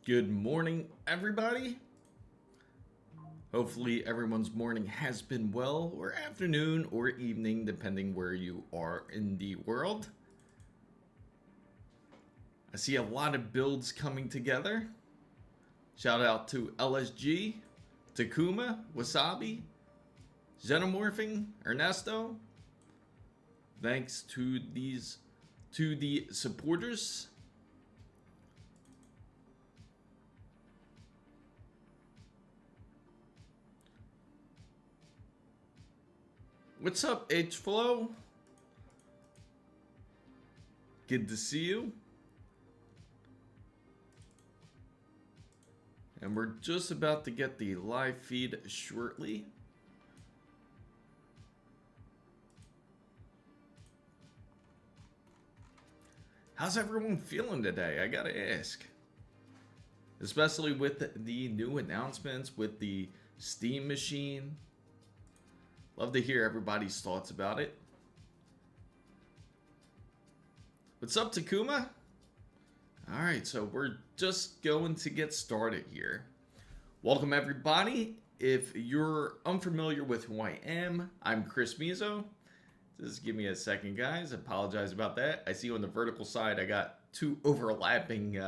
Good morning, everybody. Hopefully everyone's morning has been well, or afternoon, or evening, depending where you are in the world. I see a lot of builds coming together. Shout out to LSG, Takuma, Wasabi, Xenomorphing, Ernesto. Thanks to the supporters. What's up, H-Flow? Good to see you. And we're just about to get the live feed shortly. How's everyone feeling today? I gotta ask. Especially with the new announcements with the Steam machine. Love to hear everybody's thoughts about it. What's up, Takuma? Alright, so we're just going to get started here. Welcome, everybody. If you're unfamiliar with who I am, I'm Chris Mizo. Just give me a second, guys. Apologize about that. I see on the vertical side, I got two overlapping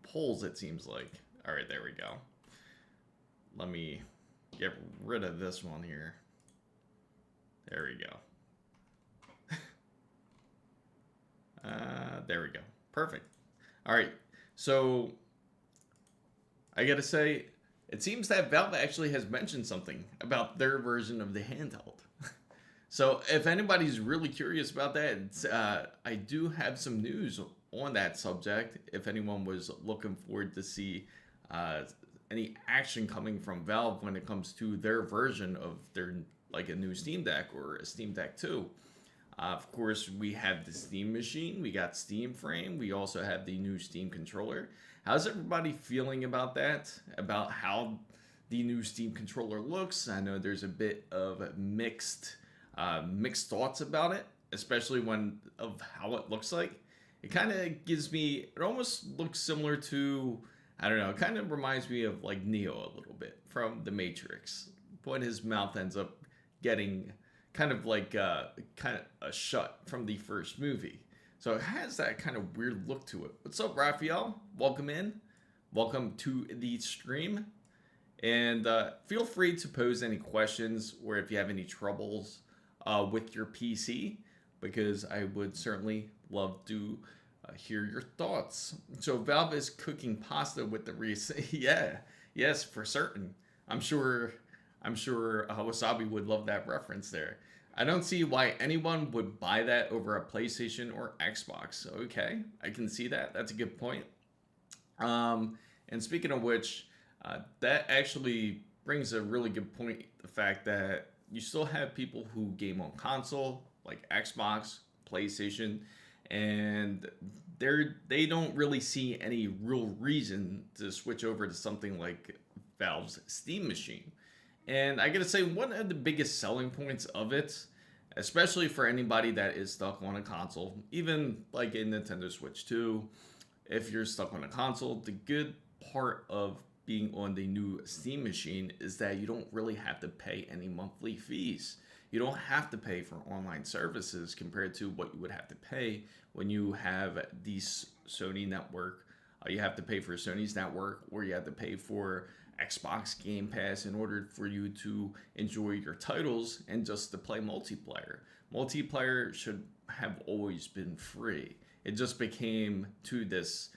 poles, it seems like. Alright, there we go. Let me get rid of this one here. There we go. There we go. Perfect. All right. So I gotta say, it seems that Valve actually has mentioned something about their version of the handheld. So if anybody's really curious about that, I do have some news on that subject. If anyone was looking forward to see any action coming from Valve when it comes to their version of their, like, a new Steam Deck or a Steam Deck 2. Of course, we have the Steam machine, we got Steam Frame, we also have the new Steam controller. How's everybody feeling about that? About how the new Steam controller looks? I know there's a bit of mixed thoughts about it, especially of how it looks like. It kind of gives me, it almost looks similar to, I don't know, it kind of reminds me of like Neo a little bit from The Matrix, when his mouth ends up getting kind of like a shut from the first movie. So it has that kind of weird look to it. What's up, Raphael? Welcome in. Welcome to the stream. And feel free to pose any questions or if you have any troubles with your PC, because I would certainly love to hear your thoughts. So Valve is cooking pasta with the yes, for certain. I'm sure Wasabi would love that reference there. I don't see why anyone would buy that over a PlayStation or Xbox. Okay, I can see that. That's a good point. And speaking of which, that actually brings a really good point. The fact that you still have people who game on console, like Xbox, PlayStation, and they don't really see any real reason to switch over to something like Valve's Steam machine. And I gotta say, one of the biggest selling points of it, especially for anybody that is stuck on a console, even like a Nintendo Switch 2, if you're stuck on a console, the good part of being on the new Steam machine is that you don't really have to pay any monthly fees. You don't have to pay for online services compared to what you would have to pay when you have the Sony network. You have to pay for Sony's network, or you have to pay for Xbox Game Pass in order for you to enjoy your titles and just to play multiplayer. Multiplayer should have always been free. It just became to this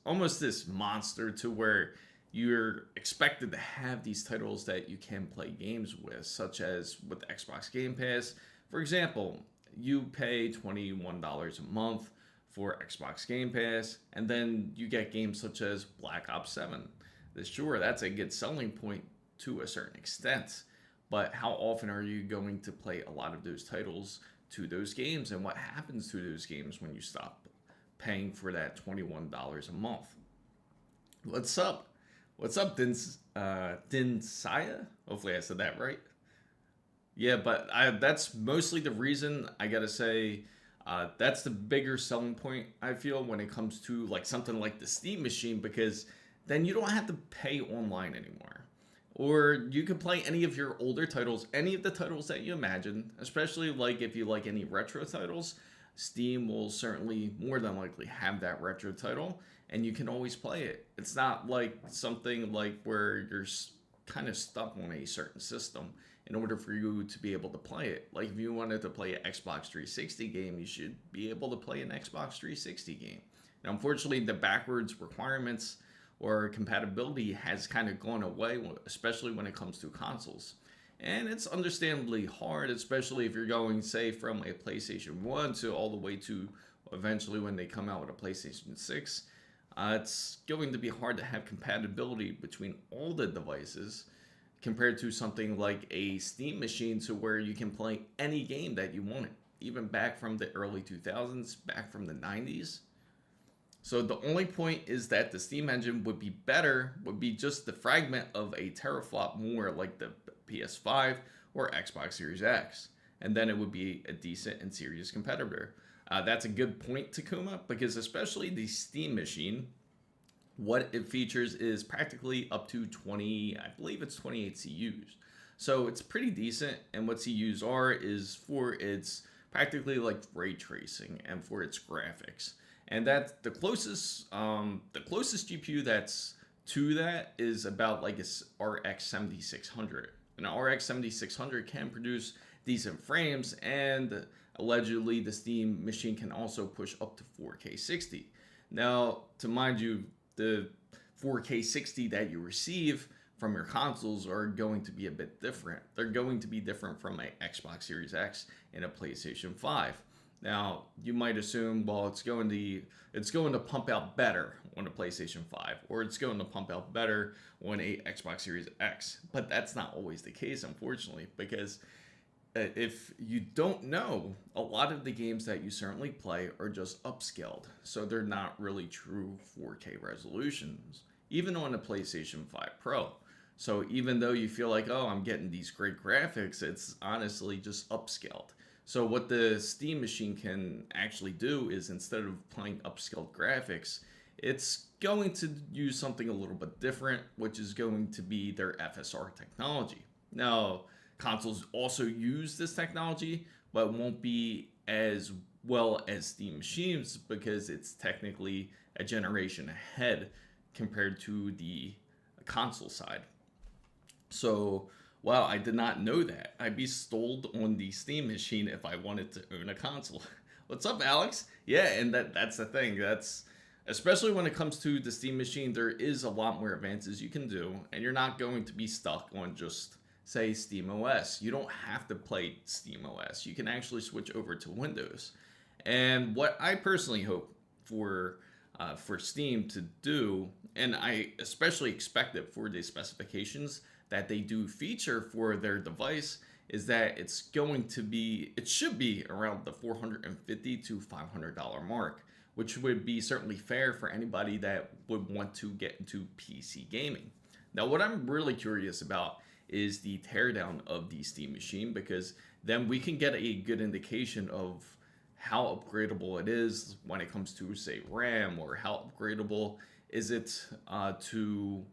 almost this monster to where you're expected to have these titles that you can play games with, such as with Xbox Game Pass. For example, you pay $21 a month for Xbox Game Pass, and then you get games such as Black Ops 7. Sure, that's a good selling point to a certain extent, but how often are you going to play a lot of those titles to those games, and what happens to those games when you stop paying for that $21 a month? What's up? What's up, Dinsaya? Hopefully I said that right. Yeah, but that's mostly the reason, I gotta say. That's the bigger selling point, I feel, when it comes to like something like the Steam machine, because then you don't have to pay online anymore. Or you can play any of your older titles, any of the titles that you imagine, especially like if you like any retro titles. Steam will certainly more than likely have that retro title, and you can always play it. It's not like something like where you're kind of stuck on a certain system in order for you to be able to play it. Like if you wanted to play an Xbox 360 game, you should be able to play an Xbox 360 game. And unfortunately, the backwards requirements or compatibility has kind of gone away, especially when it comes to consoles. And it's understandably hard, especially if you're going, say, from a PlayStation 1 to all the way to eventually when they come out with a PlayStation 6. It's going to be hard to have compatibility between all the devices compared to something like a Steam machine, to where you can play any game that you wanted, even back from the early 2000s, back from the 90s. So the only point is that the Steam engine would be better, would be just the fragment of a teraflop more like the PS5 or Xbox Series X. And then it would be a decent and serious competitor. That's a good point, Takuma, because especially the Steam machine, what it features is practically up to 20, I believe it's 28 CUs. So it's pretty decent, and what CUs are is for its practically like ray tracing and for its graphics. And that's the closest GPU that's to that is about like a RX 7600. An RX 7600 can produce decent frames, and allegedly the Steam machine can also push up to 4K 60. Now, to mind you, the 4K 60 that you receive from your consoles are going to be a bit different. They're going to be different from a Xbox Series X and a PlayStation 5. Now, you might assume, well, it's going to pump out better on a PlayStation 5, or it's going to pump out better on a Xbox Series X. But that's not always the case, unfortunately, because if you don't know, a lot of the games that you certainly play are just upscaled. So they're not really true 4K resolutions, even on a PlayStation 5 Pro. So even though you feel like, oh, I'm getting these great graphics, it's honestly just upscaled. So what the Steam machine can actually do is, instead of playing upscaled graphics, it's going to use something a little bit different, which is going to be their FSR technology. Now, consoles also use this technology, but won't be as well as Steam machines because it's technically a generation ahead compared to the console side. So, wow, I did not know that. I'd be stalled on the Steam machine if I wanted to own a console. What's up, Alex? Yeah, and that's the thing. That's especially when it comes to the Steam machine, there is a lot more advances you can do, and you're not going to be stuck on just, say, Steam OS. You don't have to play Steam OS. You can actually switch over to Windows. And what I personally hope for Steam to do, and I especially expect it for the specifications that they do feature for their device, is that it should be around the $450 to $500 mark, which would be certainly fair for anybody that would want to get into PC gaming. Now, what I'm really curious about is the teardown of the Steam machine, because then we can get a good indication of how upgradable it is when it comes to, say, RAM, or how upgradable is it to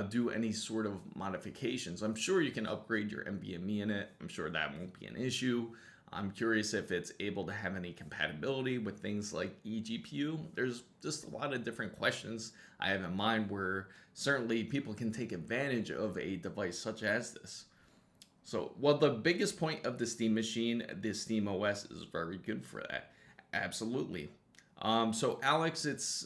do any sort of modifications. I'm sure you can upgrade your NVMe in it. I'm sure that won't be an issue. I'm curious if it's able to have any compatibility with things like eGPU. There's just a lot of different questions I have in mind where certainly people can take advantage of a device such as this. So, well, the biggest point of the Steam machine, the Steam OS, is very good for that. Absolutely. So, Alex, it's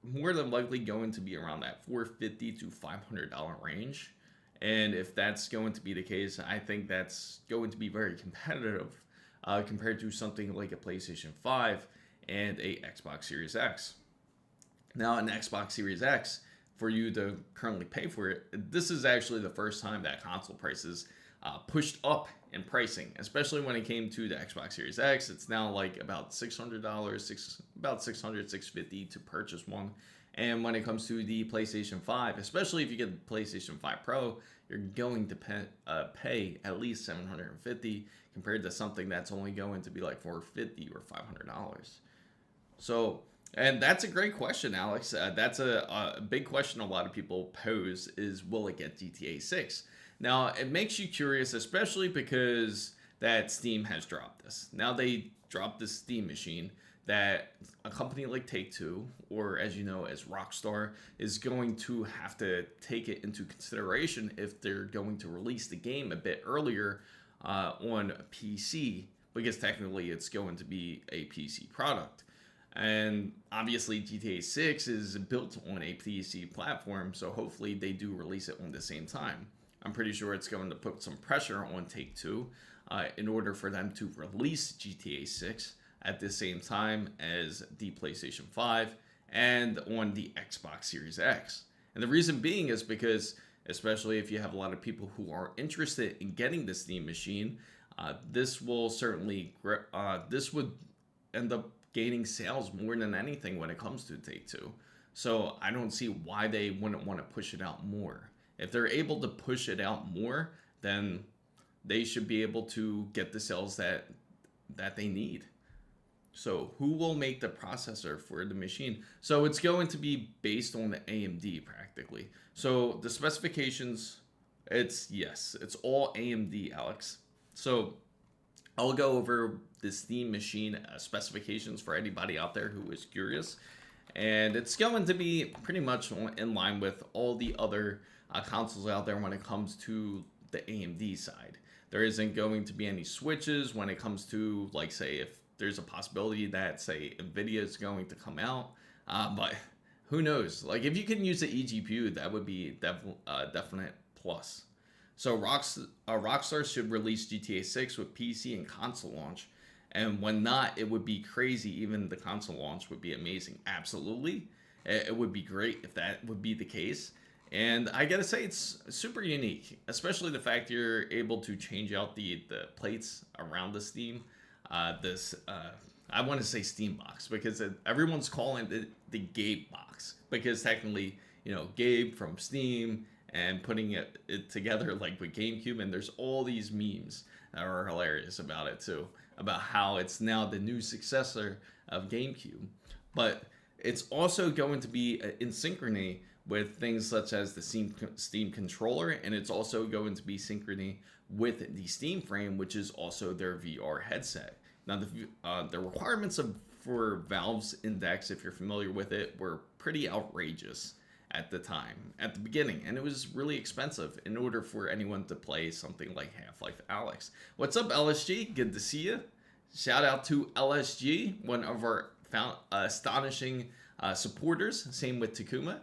more than likely going to be around that $450 to $500 range. And if that's going to be the case, I think that's going to be very competitive compared to something like a PlayStation 5 and a Xbox Series X. Now, an Xbox Series X, for you to currently pay for it, this is actually the first time that console prices pushed up in pricing, especially when it came to the Xbox Series X. It's now like about $600, about $600, $650 to purchase one. And when it comes to the PlayStation 5, especially if you get the PlayStation 5 Pro, you're going to pay at least $750 compared to something that's only going to be like $450 or $500. So, and that's a great question, Alex. That's a big question a lot of people pose is, will it get GTA 6? Now, it makes you curious, especially because that Steam has dropped this. Now they dropped this Steam machine that a company like Take-Two, or as you know, as Rockstar, is going to have to take it into consideration if they're going to release the game a bit earlier on PC, because technically it's going to be a PC product. And obviously GTA 6 is built on a PC platform, so hopefully they do release it on the same time. I'm pretty sure it's going to put some pressure on Take-Two in order for them to release GTA 6 at the same time as the PlayStation 5 and on the Xbox Series X. And the reason being is because, especially if you have a lot of people who are interested in getting the Steam machine, this will certainly, this would end up gaining sales more than anything when it comes to Take-Two. So I don't see why they wouldn't want to push it out more. If they're able to push it out more, then they should be able to get the sales that they need. So who will make the processor for the machine? So it's going to be based on the AMD practically. So the specifications, it's all AMD, Alex. So I'll go over the Steam machine specifications for anybody out there who is curious. And it's going to be pretty much in line with all the other consoles out there when it comes to the AMD side. There isn't going to be any switches when it comes to, like, say, if there's a possibility that, say, NVIDIA is going to come out. But who knows? Like, if you can use the eGPU, that would be definite plus. So Rockstar should release GTA 6 with PC and console launch. And when not, it would be crazy. Even the console launch would be amazing. Absolutely. It would be great if that would be the case. And I gotta say, it's super unique, especially the fact you're able to change out the plates around the Steam. I want to say Steam box because everyone's calling it the Gabe box, because technically, you know, Gabe from Steam and putting it together like with GameCube, and there's all these memes that are hilarious about it too, about how it's now the new successor of GameCube. But it's also going to be in synchrony with things such as the Steam controller, and it's also going to be synchrony with the Steam Frame, which is also their VR headset. Now, the requirements for Valve's Index, if you're familiar with it, were pretty outrageous at the time, at the beginning, and it was really expensive in order for anyone to play something like Half-Life Alyx. What's up, LSG? Good to see you. Shout out to LSG, one of our astonishing supporters. Same with Takuma.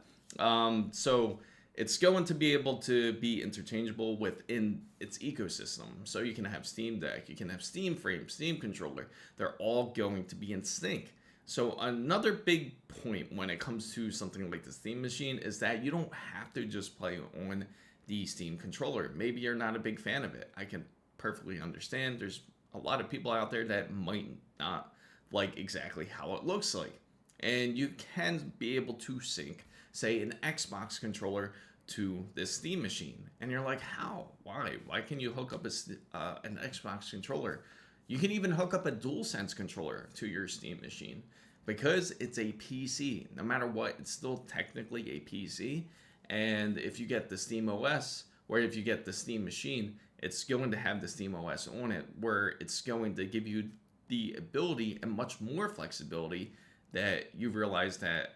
So it's going to be able to be interchangeable within its ecosystem. So you can have Steam Deck, you can have Steam Frame, Steam Controller. They're all going to be in sync. So another big point when it comes to something like the Steam machine is that you don't have to just play on the Steam controller. Maybe you're not a big fan of it. I can perfectly understand. There's a lot of people out there that might not like exactly how it looks like. And you can be able to sync, say, an Xbox controller to this Steam machine. And you're like, how? Why? Why can you hook up an Xbox controller? You can even hook up a DualSense controller to your Steam machine. Because it's a PC, no matter what, it's still technically a PC. And if you get the Steam OS, or if you get the Steam machine, it's going to have the Steam OS on it, where it's going to give you the ability and much more flexibility that you realize that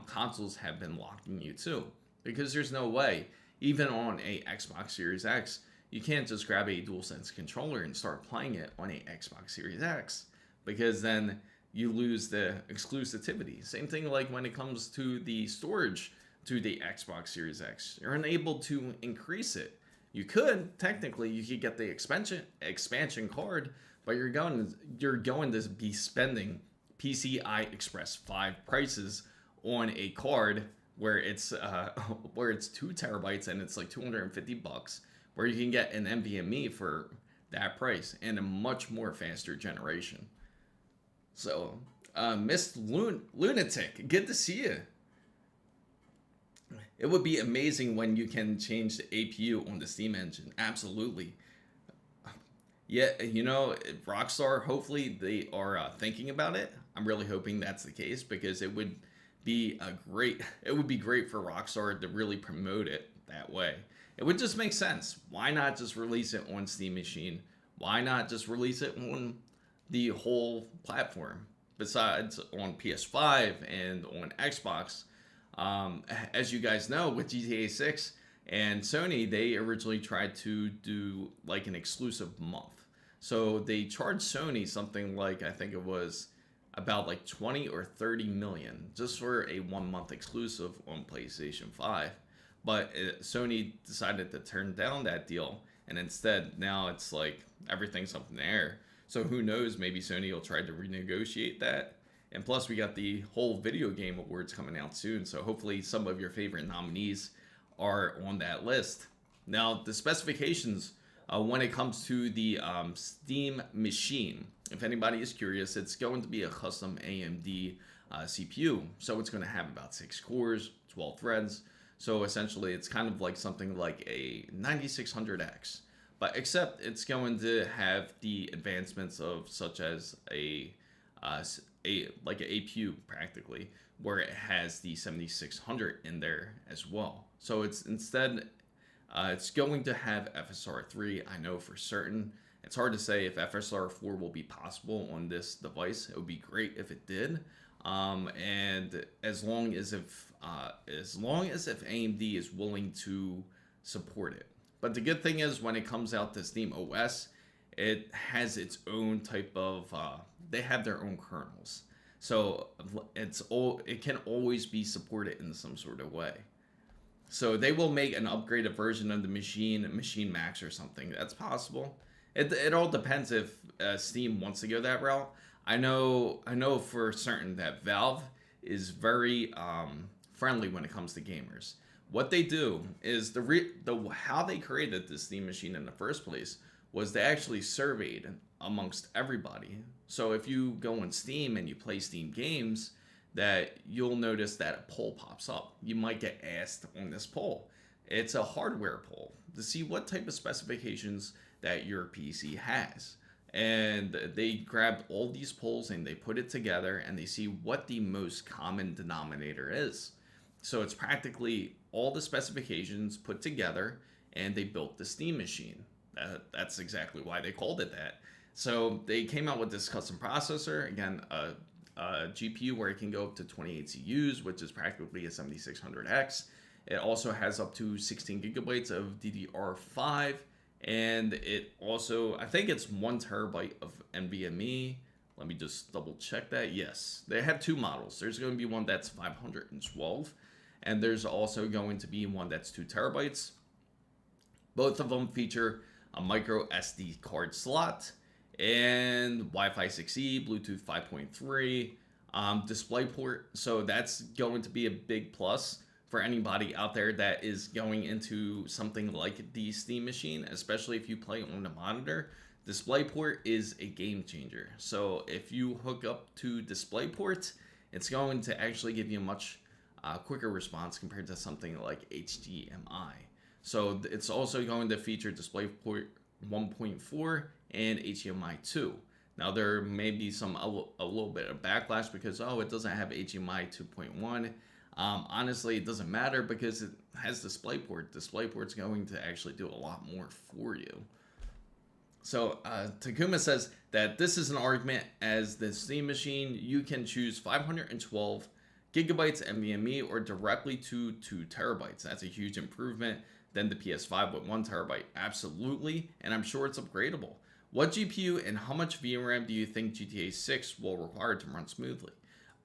consoles have been locking you to. Because there's no way, even on a Xbox Series X, you can't just grab a DualSense controller and start playing it on a Xbox Series X, because then you lose the exclusivity. Same thing like when it comes to the storage to the Xbox Series X. You're unable to increase it. You could, technically, you could get the expansion card, but you're going to be spending PCI Express 5 prices on a card where it's 2 terabytes and it's like $250, where you can get an NVMe for that price and a much more faster generation. So, Miss Lunatic, good to see you. It would be amazing when you can change the APU on the Steam engine. Absolutely. Yeah, you know, Rockstar, hopefully they are thinking about it. I'm really hoping that's the case because it would be it would be great for Rockstar to really promote it that way. It would just make sense. Why not just release it on Steam Machine? Why not just release it on the whole platform? Besides on PS5 and on Xbox, as you guys know, with GTA 6 and Sony, they originally tried to do like an exclusive month. So they charged Sony something like, I think it was about like 20 or 30 million just for a 1 month exclusive on PlayStation 5. But Sony decided to turn down that deal, and instead now it's like everything's up in the air. So who knows, maybe Sony will try to renegotiate that. And plus we got the whole video game awards coming out soon, so hopefully some of your favorite nominees are on that list. Now the specifications when it comes to the Steam machine, if anybody is curious, it's going to be a custom AMD CPU. So it's going to have about 6 cores, 12 threads. So essentially it's kind of like something like a 9600X, but except it's going to have the advancements of such as like an APU practically, where it has the 7600 in there as well. So it's instead it's going to have FSR3. I know for certain. It's hard to say if FSR4 will be possible on this device. It would be great if it did. And as long as if AMD is willing to support it. But the good thing is when it comes out to Steam OS, it has its own type of they have their own kernels. So it can always be supported in some sort of way. So they will make an upgraded version of the Machine Max or something. That's possible. It all depends if Steam wants to go that route. I know for certain that Valve is very friendly when it comes to gamers. What they do is how they created the Steam machine in the first place was they actually surveyed amongst everybody. So if you go on Steam and you play Steam games, that you'll notice that a poll pops up. You might get asked on this poll. It's a hardware poll to see what type of specifications that your PC has. And they grabbed all these polls and they put it together and they see what the most common denominator is. So it's practically all the specifications put together and they built the Steam machine. That's exactly why they called it that. So they came out with this custom processor, again, a GPU where it can go up to 28 CUs, which is practically a 7600X. It also has up to 16 gigabytes of DDR5, and it also, I think it's 1 terabyte of NVMe. Let me just double check that. Yes, they have 2 models. There's going to be one that's 512, and there's also going to be one that's 2 terabytes. Both of them feature a micro SD card slot and Wi-Fi 6E, Bluetooth 5.3, DisplayPort. So that's going to be a big plus for anybody out there that is going into something like the Steam machine, especially if you play on a monitor. DisplayPort is a game changer. So if you hook up to DisplayPort, it's going to actually give you a much quicker response compared to something like HDMI. So it's also going to feature DisplayPort 1.4 and HDMI 2. Now there may be a little bit of backlash because it doesn't have HDMI 2.1. Honestly, it doesn't matter because it has DisplayPort. DisplayPort's going to actually do a lot more for you. So Takuma says that this is an argument as the Steam machine, you can choose 512 gigabytes NVMe or directly to 2 terabytes. That's a huge improvement than the PS5 with 1 terabyte. Absolutely, and I'm sure it's upgradable. What GPU and how much VRAM do you think GTA 6 will require to run smoothly?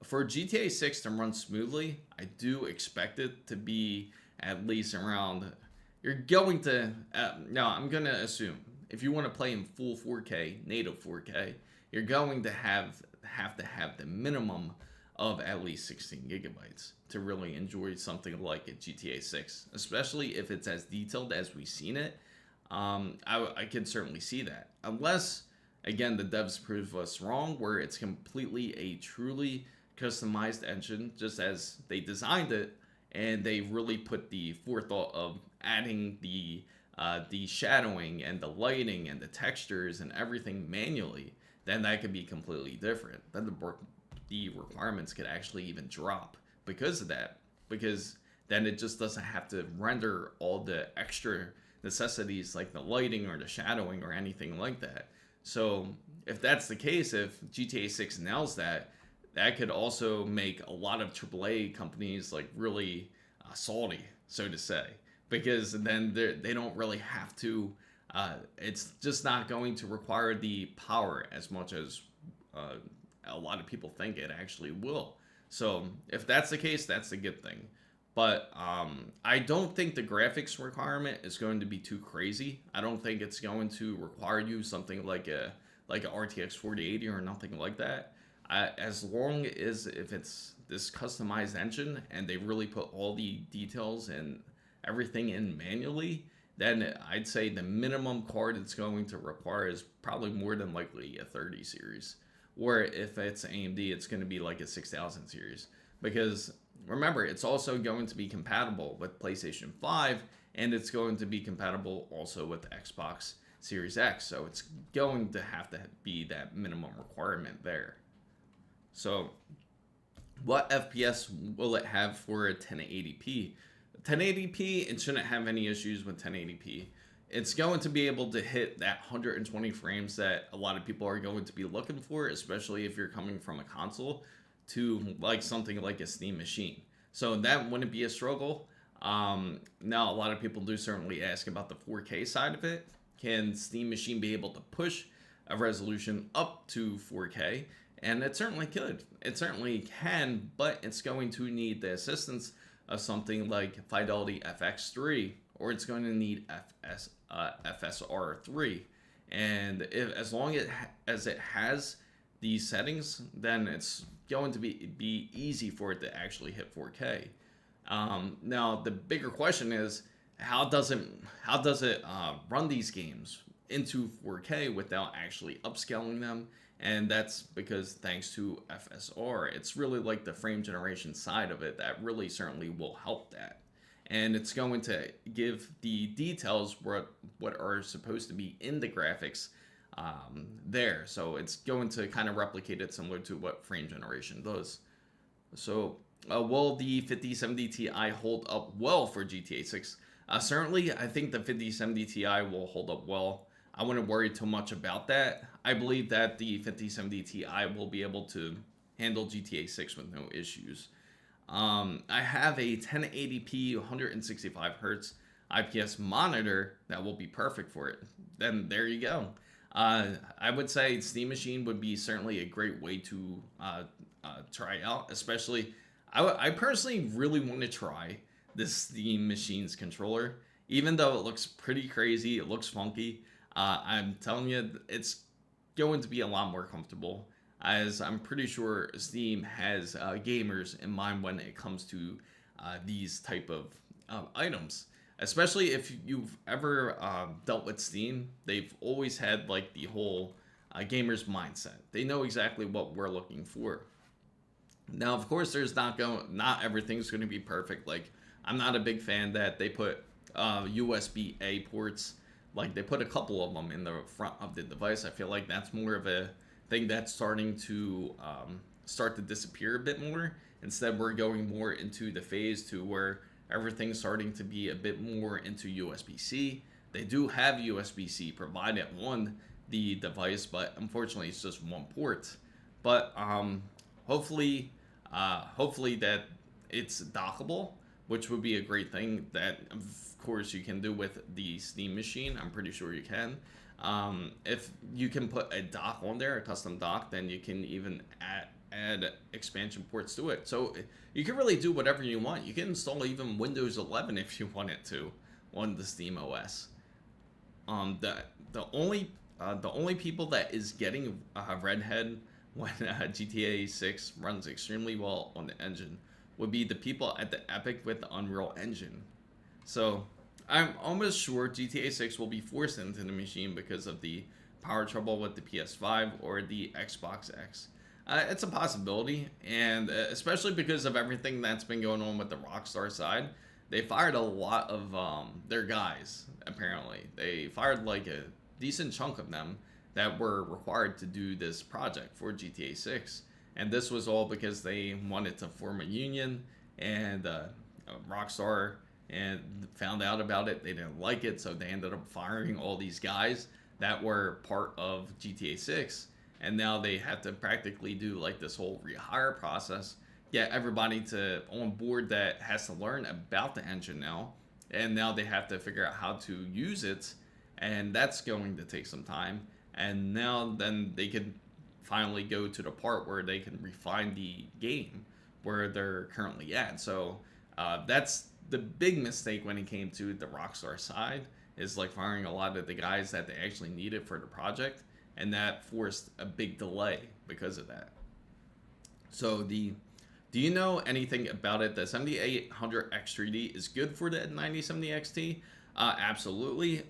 For GTA 6 to run smoothly, I do expect it to be at least around, you're going to, now I'm going to assume, if you want to play in full 4K, native 4K, you're going to have to have the minimum of at least 16 gigabytes to really enjoy something like a GTA 6, especially if it's as detailed as we've seen it. I can certainly see that, unless again the devs prove us wrong, where it's completely a truly customized engine just as they designed it, and they really put the forethought of adding the shadowing and the lighting and the textures and everything manually, then that could be completely different. Then the requirements could actually even drop because of that, because then it just doesn't have to render all the extra necessities like the lighting or the shadowing or anything like that. So if that's the case, if GTA 6 nails that, that could also make a lot of AAA companies like really salty, so to say, because then they don't really have to. It's just not going to require the power as much as a lot of people think it actually will. So if that's the case, that's a good thing. But I don't think the graphics requirement is going to be too crazy. I don't think it's going to require you something like a RTX 4080 or nothing like that. As long as if it's this customized engine and they really put all the details and everything in manually, then I'd say the minimum card it's going to require is probably more than likely a 30 series. Or if it's AMD, it's going to be like a 6000 series. Because remember, it's also going to be compatible with PlayStation 5, and it's going to be compatible also with Xbox Series X. So it's going to have to be that minimum requirement there. So what FPS will it have for 1080p? 1080p, it shouldn't have any issues with 1080p. It's going to be able to hit that 120 frames that a lot of people are going to be looking for, especially if you're coming from a console to like something like a Steam machine. So that wouldn't be a struggle. Now, a lot of people do certainly ask about the 4K side of it. Can Steam machine be able to push a resolution up to 4K? And it certainly could. It certainly can, but it's going to need the assistance of something like Fidelity FX3, or it's going to need FSR3. And as long as it has these settings, then it's going to be easy for it to actually hit 4K. Now, the bigger question is, how does it run these games into 4K without actually upscaling them? And that's because thanks to FSR, it's really like the frame generation side of it that really certainly will help that. And it's going to give the details what are supposed to be in the graphics there. So it's going to kind of replicate it similar to what frame generation does. So will the 5070 Ti hold up well for GTA 6? Certainly, I think the 5070 Ti will hold up well. I wouldn't worry too much about that. I believe that the 5070 Ti will be able to handle GTA 6 with no issues. I have a 1080p 165 hertz IPS monitor that will be perfect for it. Then there you go. I would say Steam Machine would be certainly a great way to try out, especially I personally really want to try this Steam Machine's controller, even though it looks pretty crazy, it looks funky. I'm telling you, it's going to be a lot more comfortable, as I'm pretty sure Steam has gamers in mind when it comes to these type of items. Especially if you've ever dealt with Steam, they've always had like the whole gamer's mindset. They know exactly what we're looking for. Now, of course, not everything's going to be perfect. Like, I'm not a big fan that they put USB-A ports. Like, they put a couple of them in the front of the device. I feel like that's more of a thing that's starting to disappear a bit more. Instead, we're going more into the phase to where everything's starting to be a bit more into USB-C. They do have USB-C provided on the device, but unfortunately, it's just one port. But hopefully that it's dockable, which would be a great thing that, of course, you can do with the Steam Machine. I'm pretty sure you can. If you can put a dock on there, a custom dock, then you can even add expansion ports to it. So you can really do whatever you want. You can install even Windows 11 if you wanted to on the Steam OS. The only people that is getting redhead when GTA 6 runs extremely well on the engine would be the people at the Epic with the Unreal Engine. So I'm almost sure GTA 6 will be forced into the machine because of the power trouble with the PS5 or the Xbox X. It's a possibility, and especially because of everything that's been going on with the Rockstar side, they fired a lot of their guys. Apparently, they fired like a decent chunk of them that were required to do this project for GTA 6, and this was all because they wanted to form a union, and Rockstar and found out about it. They didn't like it, so they ended up firing all these guys that were part of GTA 6, and now they have to practically do like this whole rehire process, get everybody to on board that has to learn about the engine now, and now they have to figure out how to use it, and that's going to take some time. And now then they can finally go to the part where they can refine the game where they're currently at. So that's the big mistake when it came to the Rockstar side, is like firing a lot of the guys that they actually needed for the project, and that forced a big delay because of that. So do you know anything about it? The 7800 X3D is good for the 9070 XT. Absolutely.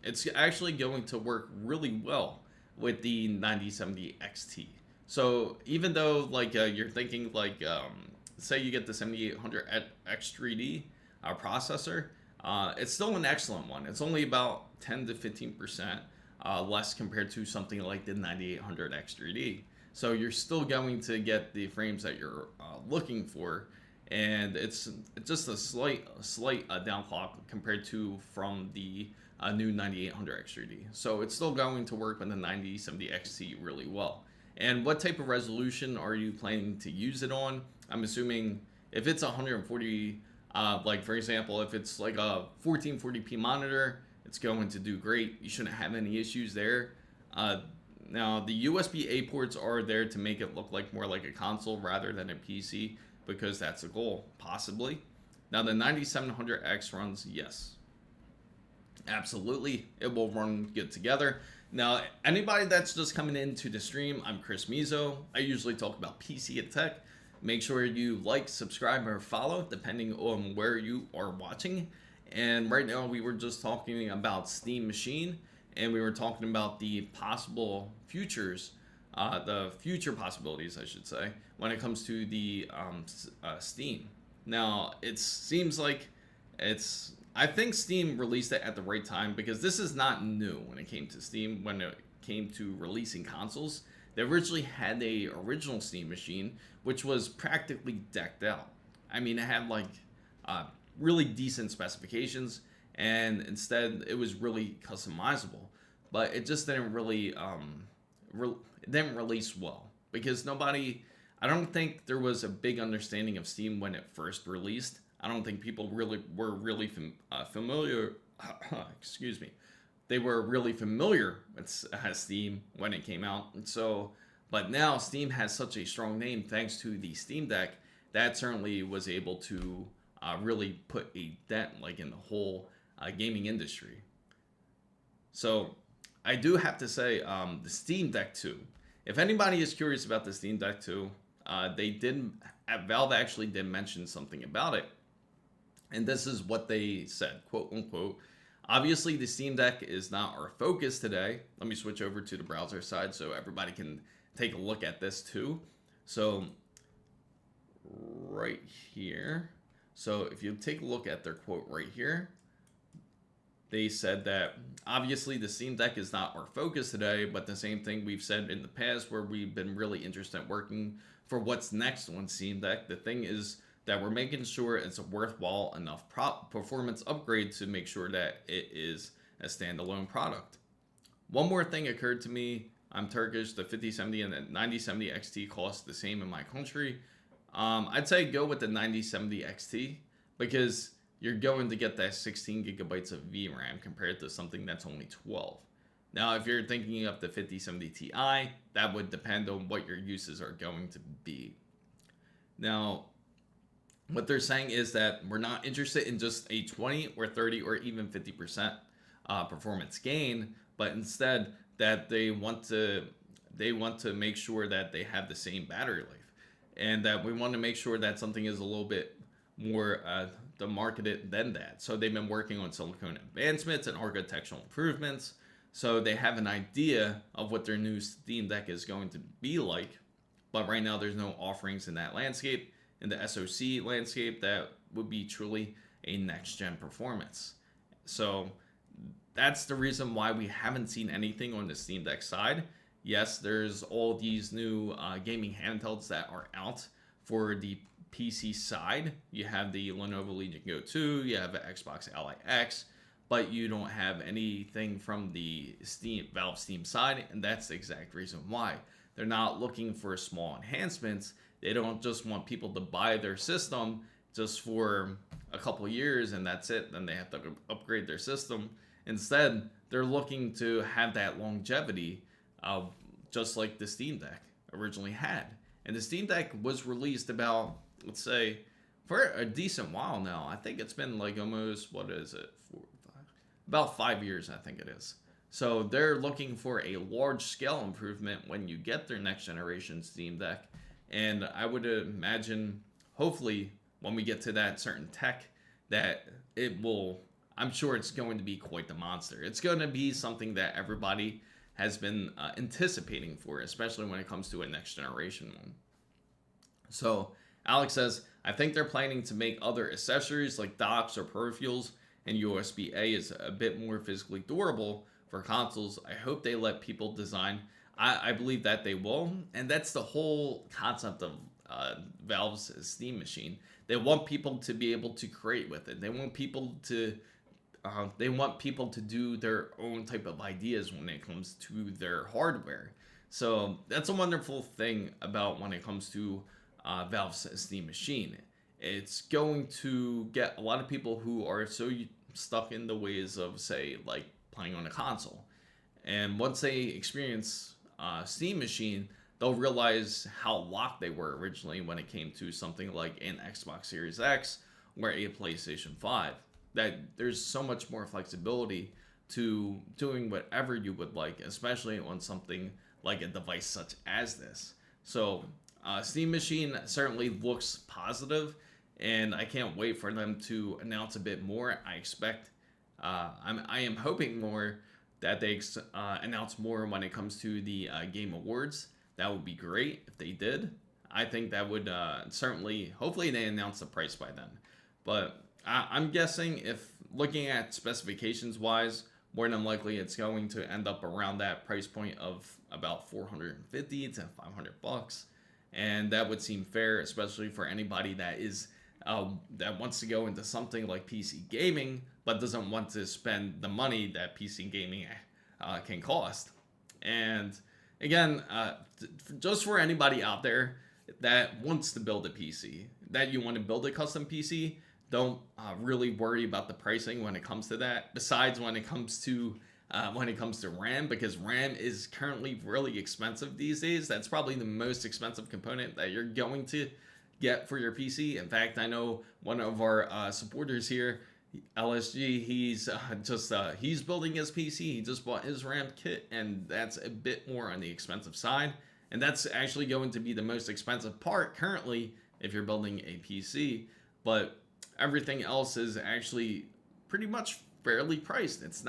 It's actually going to work really well with the 9070 XT. So even though like you're thinking like say you get the 7800 X3D processor, it's still an excellent one. It's only about 10 to 15% less compared to something like the 9800 X3D. So you're still going to get the frames that you're looking for, and it's just a slight downclock compared to from the new 9800 X3D. So it's still going to work with the 9070 XT really well. And what type of resolution are you planning to use it on? I'm assuming if it's 140, like for example, if it's like a 1440p monitor, it's going to do great. You shouldn't have any issues there. Now the USB-A ports are there to make it look like more like a console rather than a PC, because that's the goal, possibly. Now the 9700X runs, yes, absolutely, it will run good together. Now, anybody that's just coming into the stream, I'm Chris Mizo. I usually talk about PC and tech. Make sure you like, subscribe, or follow, depending on where you are watching. And right now, we were just talking about Steam Machine, and we were talking about the possible futures, the future possibilities, I should say, when it comes to the Steam. Now, it seems like I think Steam released it at the right time, because this is not new when it came to Steam, when it came to releasing consoles. They originally had a original Steam machine, which was practically decked out. I mean, it had like really decent specifications, and instead it was really customizable, but it just didn't really it didn't release well, because I don't think there was a big understanding of Steam when it first released. I don't think people were really familiar. Excuse me. They were really familiar with Steam when it came out. And so, but now Steam has such a strong name thanks to the Steam Deck that certainly was able to really put a dent like in the whole gaming industry. So I do have to say the Steam Deck 2. If anybody is curious about the Steam Deck 2, Valve actually did mention something about it. And this is what they said, quote unquote. Obviously, the Steam Deck is not our focus today. Let me switch over to the browser side so everybody can take a look at this too. So right here. So if you take a look at their quote right here, they said that obviously the Steam Deck is not our focus today, but the same thing we've said in the past where we've been really interested in working for what's next on Steam Deck. The thing is that we're making sure it's a worthwhile enough performance upgrade to make sure that it is a standalone product. One more thing occurred to me. I'm Turkish. The 5070 and the 9070 XT cost the same in my country. I'd say go with the 9070 XT, because you're going to get that 16 gigabytes of VRAM compared to something that's only 12. Now, if you're thinking of the 5070 Ti, that would depend on what your uses are going to be. Now, what they're saying is that we're not interested in just a 20 or 30 or even 50% performance gain, but instead that they want to make sure that they have the same battery life, and that we want to make sure that something is a little bit more marketed than that. So they've been working on silicone advancements and architectural improvements, so they have an idea of what their new Steam Deck is going to be like. but right now there's no offerings in that landscape, in the SoC landscape, that would be truly a next-gen performance. So that's the reason why we haven't seen anything on the Steam Deck side. Yes, there's all these new gaming handhelds that are out for the PC side. You have the Lenovo Legion Go 2, you have the Xbox Ally X, but you don't have anything from the Valve Steam side, and that's the exact reason why. They're not looking for small enhancements. They don't just want people to buy their system just for a couple years and that's it, then they have to upgrade their system. Instead, they're looking to have that longevity, just like the Steam Deck originally had. And the Steam Deck was released about, let's say, for a decent while now. I think it's been like almost, what is it, about 5 years, I think it is. So they're looking for a large scale improvement when you get their next generation Steam Deck. And I would imagine, hopefully, when we get to that certain tech, that it will, I'm sure it's going to be quite the monster. It's going to be something that everybody has been anticipating for, especially when it comes to a next generation one. So Alex says, I think they're planning to make other accessories like docks or peripherals, and USB-A is a bit more physically durable for consoles. I hope they let people design. I believe that they will, and that's the whole concept of Valve's Steam machine. They want people to be able to create with it. They want people to do their own type of ideas when it comes to their hardware. So that's a wonderful thing about when it comes to Valve's Steam machine. It's going to get a lot of people who are so stuck in the ways of, say, like playing on a console. And once they experience Steam machine, they'll realize how locked they were originally when it came to something like an Xbox Series X or a PlayStation 5. That there's so much more flexibility to doing whatever you would like, especially on something like a device such as this. So Steam machine certainly looks positive, and I can't wait for them to announce a bit more. I expect, I am hoping more that they announce more when it comes to the Game Awards. That would be great if they did. I think that would certainly, hopefully they announce the price by then. But I'm guessing, if looking at specifications wise, more than likely it's going to end up around that price point of about $450 to $500. And that would seem fair, especially for anybody that is that wants to go into something like PC gaming, but doesn't want to spend the money that PC gaming can cost. And again, just for anybody out there that wants to build a PC, that you want to build a custom PC, don't really worry about the pricing when it comes to that. Besides when it comes to RAM, because RAM is currently really expensive these days. That's probably the most expensive component that you're going to get for your PC. In fact, I know one of our supporters here, LSG, he's building his PC. He just bought his RAM kit, and that's a bit more on the expensive side. And that's actually going to be the most expensive part currently if you're building a PC. But everything else is actually pretty much fairly priced. It's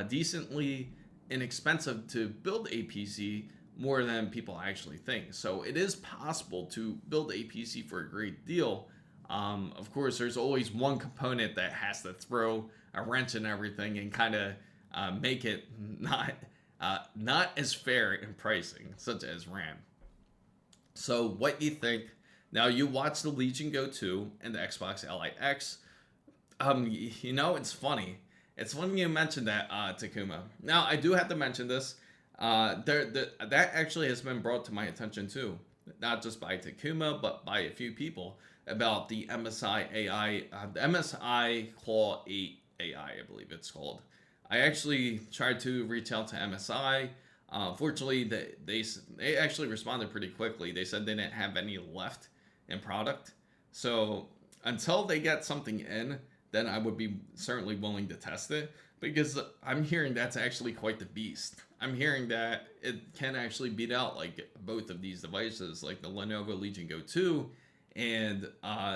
decently inexpensive to build a PC, more than people actually think. So it is possible to build a PC for a great deal. Of course, there's always one component that has to throw a wrench in everything and kind of make it not as fair in pricing, such as RAM. So what do you think? Now, you watched the Legion Go 2 and the Xbox Ally X. You know, it's funny. It's funny you mentioned that, Takuma. Now, I do have to mention this. That actually has been brought to my attention too, not just by Takuma, but by a few people, about the MSI AI, the MSI Claw 8 AI, I believe it's called. I actually tried to reach out to MSI. Fortunately, they actually responded pretty quickly. They said they didn't have any left in product. So until they get something in, then I would be certainly willing to test it, because I'm hearing that's actually quite the beast. I'm hearing that it can actually beat out like both of these devices, like the Lenovo Legion Go 2, and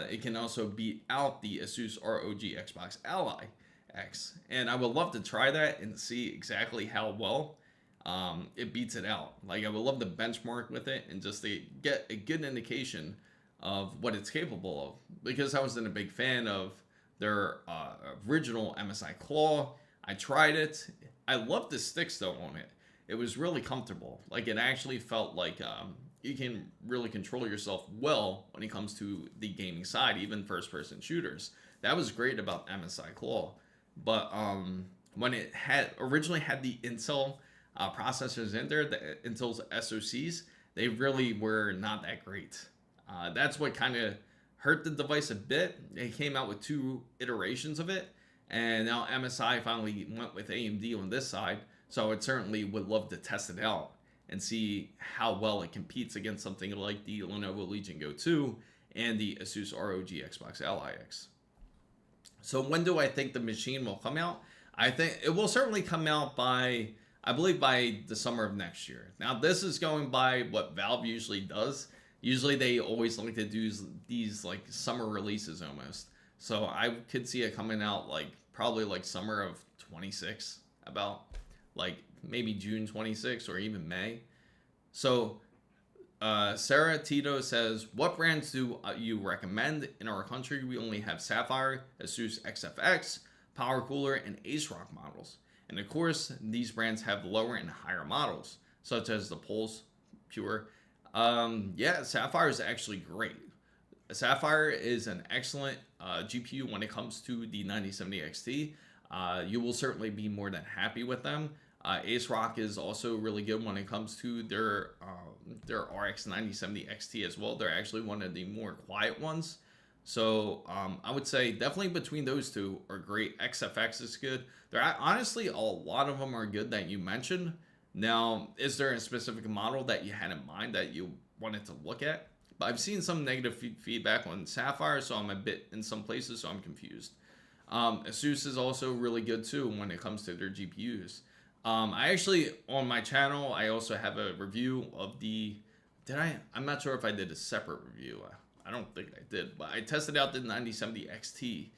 it can also beat out the Asus ROG Xbox Ally X. And I would love to try that and see exactly how well it beats it out. Like I would love to benchmark with it and just to get a good indication of what it's capable of, because I wasn't a big fan of their original MSI Claw. I tried it. I loved the sticks though on it. It was really comfortable. Like it actually felt like you can really control yourself well when it comes to the gaming side, even first-person shooters. That was great about MSI Claw. But when it had originally had the Intel processors in there, the Intel's SoCs, they really were not that great. That's what kind of hurt the device a bit. They came out with 2 iterations of it, and now MSI finally went with AMD on this side. So I certainly would love to test it out and see how well it competes against something like the Lenovo Legion Go 2 and the Asus ROG Xbox Ally X. So when do I think the machine will come out? I think it will certainly come out by, I believe, by the summer of next year. Now this is going by what Valve usually does. Usually they always like to do these like summer releases almost. So I could see it coming out like probably like summer of 26, about like maybe June 26 or even May. So Sarah Tito says, what brands do you recommend? In our country, we only have Sapphire, Asus XFX, Power Cooler, and Ace Rock models. And of course, these brands have lower and higher models, such as the Pulse, Pure. Yeah, Sapphire is actually great. Sapphire is an excellent GPU when it comes to the 9070 XT. You will certainly be more than happy with them. Ace Rock is also really good when it comes to their RX 9070 XT as well. They're actually one of the more quiet ones. So I would say definitely between those two are great. XFX is good. There are honestly a lot of them are good that you mentioned. Now, is there a specific model that you had in mind that you wanted to look at? But I've seen some negative feedback on Sapphire, so I'm a bit in some places, so I'm confused. Asus is also really good too when it comes to their GPUs. I actually, on my channel, I also have a review of the, I'm not sure if I did a separate review. I don't think I did, but I tested out the 9070 XT,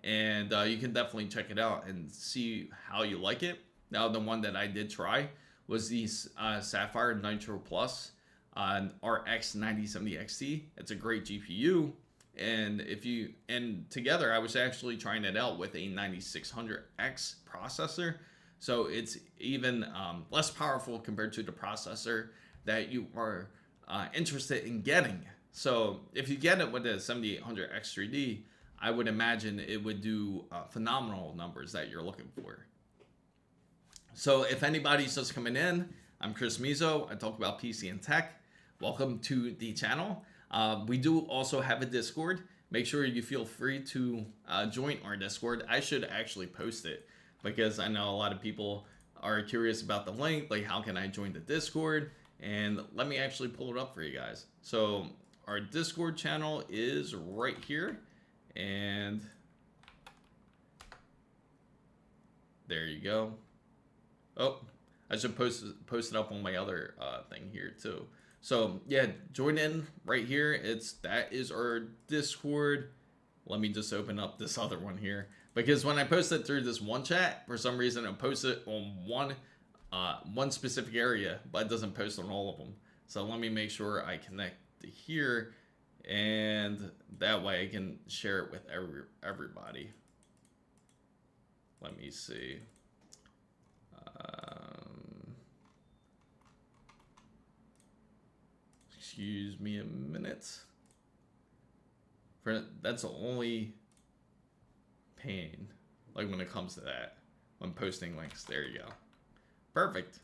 and you can definitely check it out and see how you like it. Now, the one that I did try was the Sapphire Nitro Plus RX 9070 XT. It's a great GPU, and together I was actually trying it out with a 9600X processor. So it's even less powerful compared to the processor that you are interested in getting. So if you get it with a 7800X3D, I would imagine it would do phenomenal numbers that you're looking for. So if anybody's just coming in, I'm Chris Mizo. I talk about PC and tech. Welcome to the channel. We do also have a Discord. Make sure you feel free to join our Discord. I should actually post it, because I know a lot of people are curious about the link, like how can I join the Discord? And let me actually pull it up for you guys. So our Discord channel is right here, and there you go. Oh, I should post it up on my other thing here too. So yeah, join in right here. That is our Discord. Let me just open up this other one here, because when I post it through this one chat, for some reason it posts it on one specific area, but it doesn't post on all of them. So let me make sure I connect to here, and that way I can share it with everybody. Let me see. Excuse me a minute. That's the only pain, like when it comes to that, when posting links. There you go. Perfect.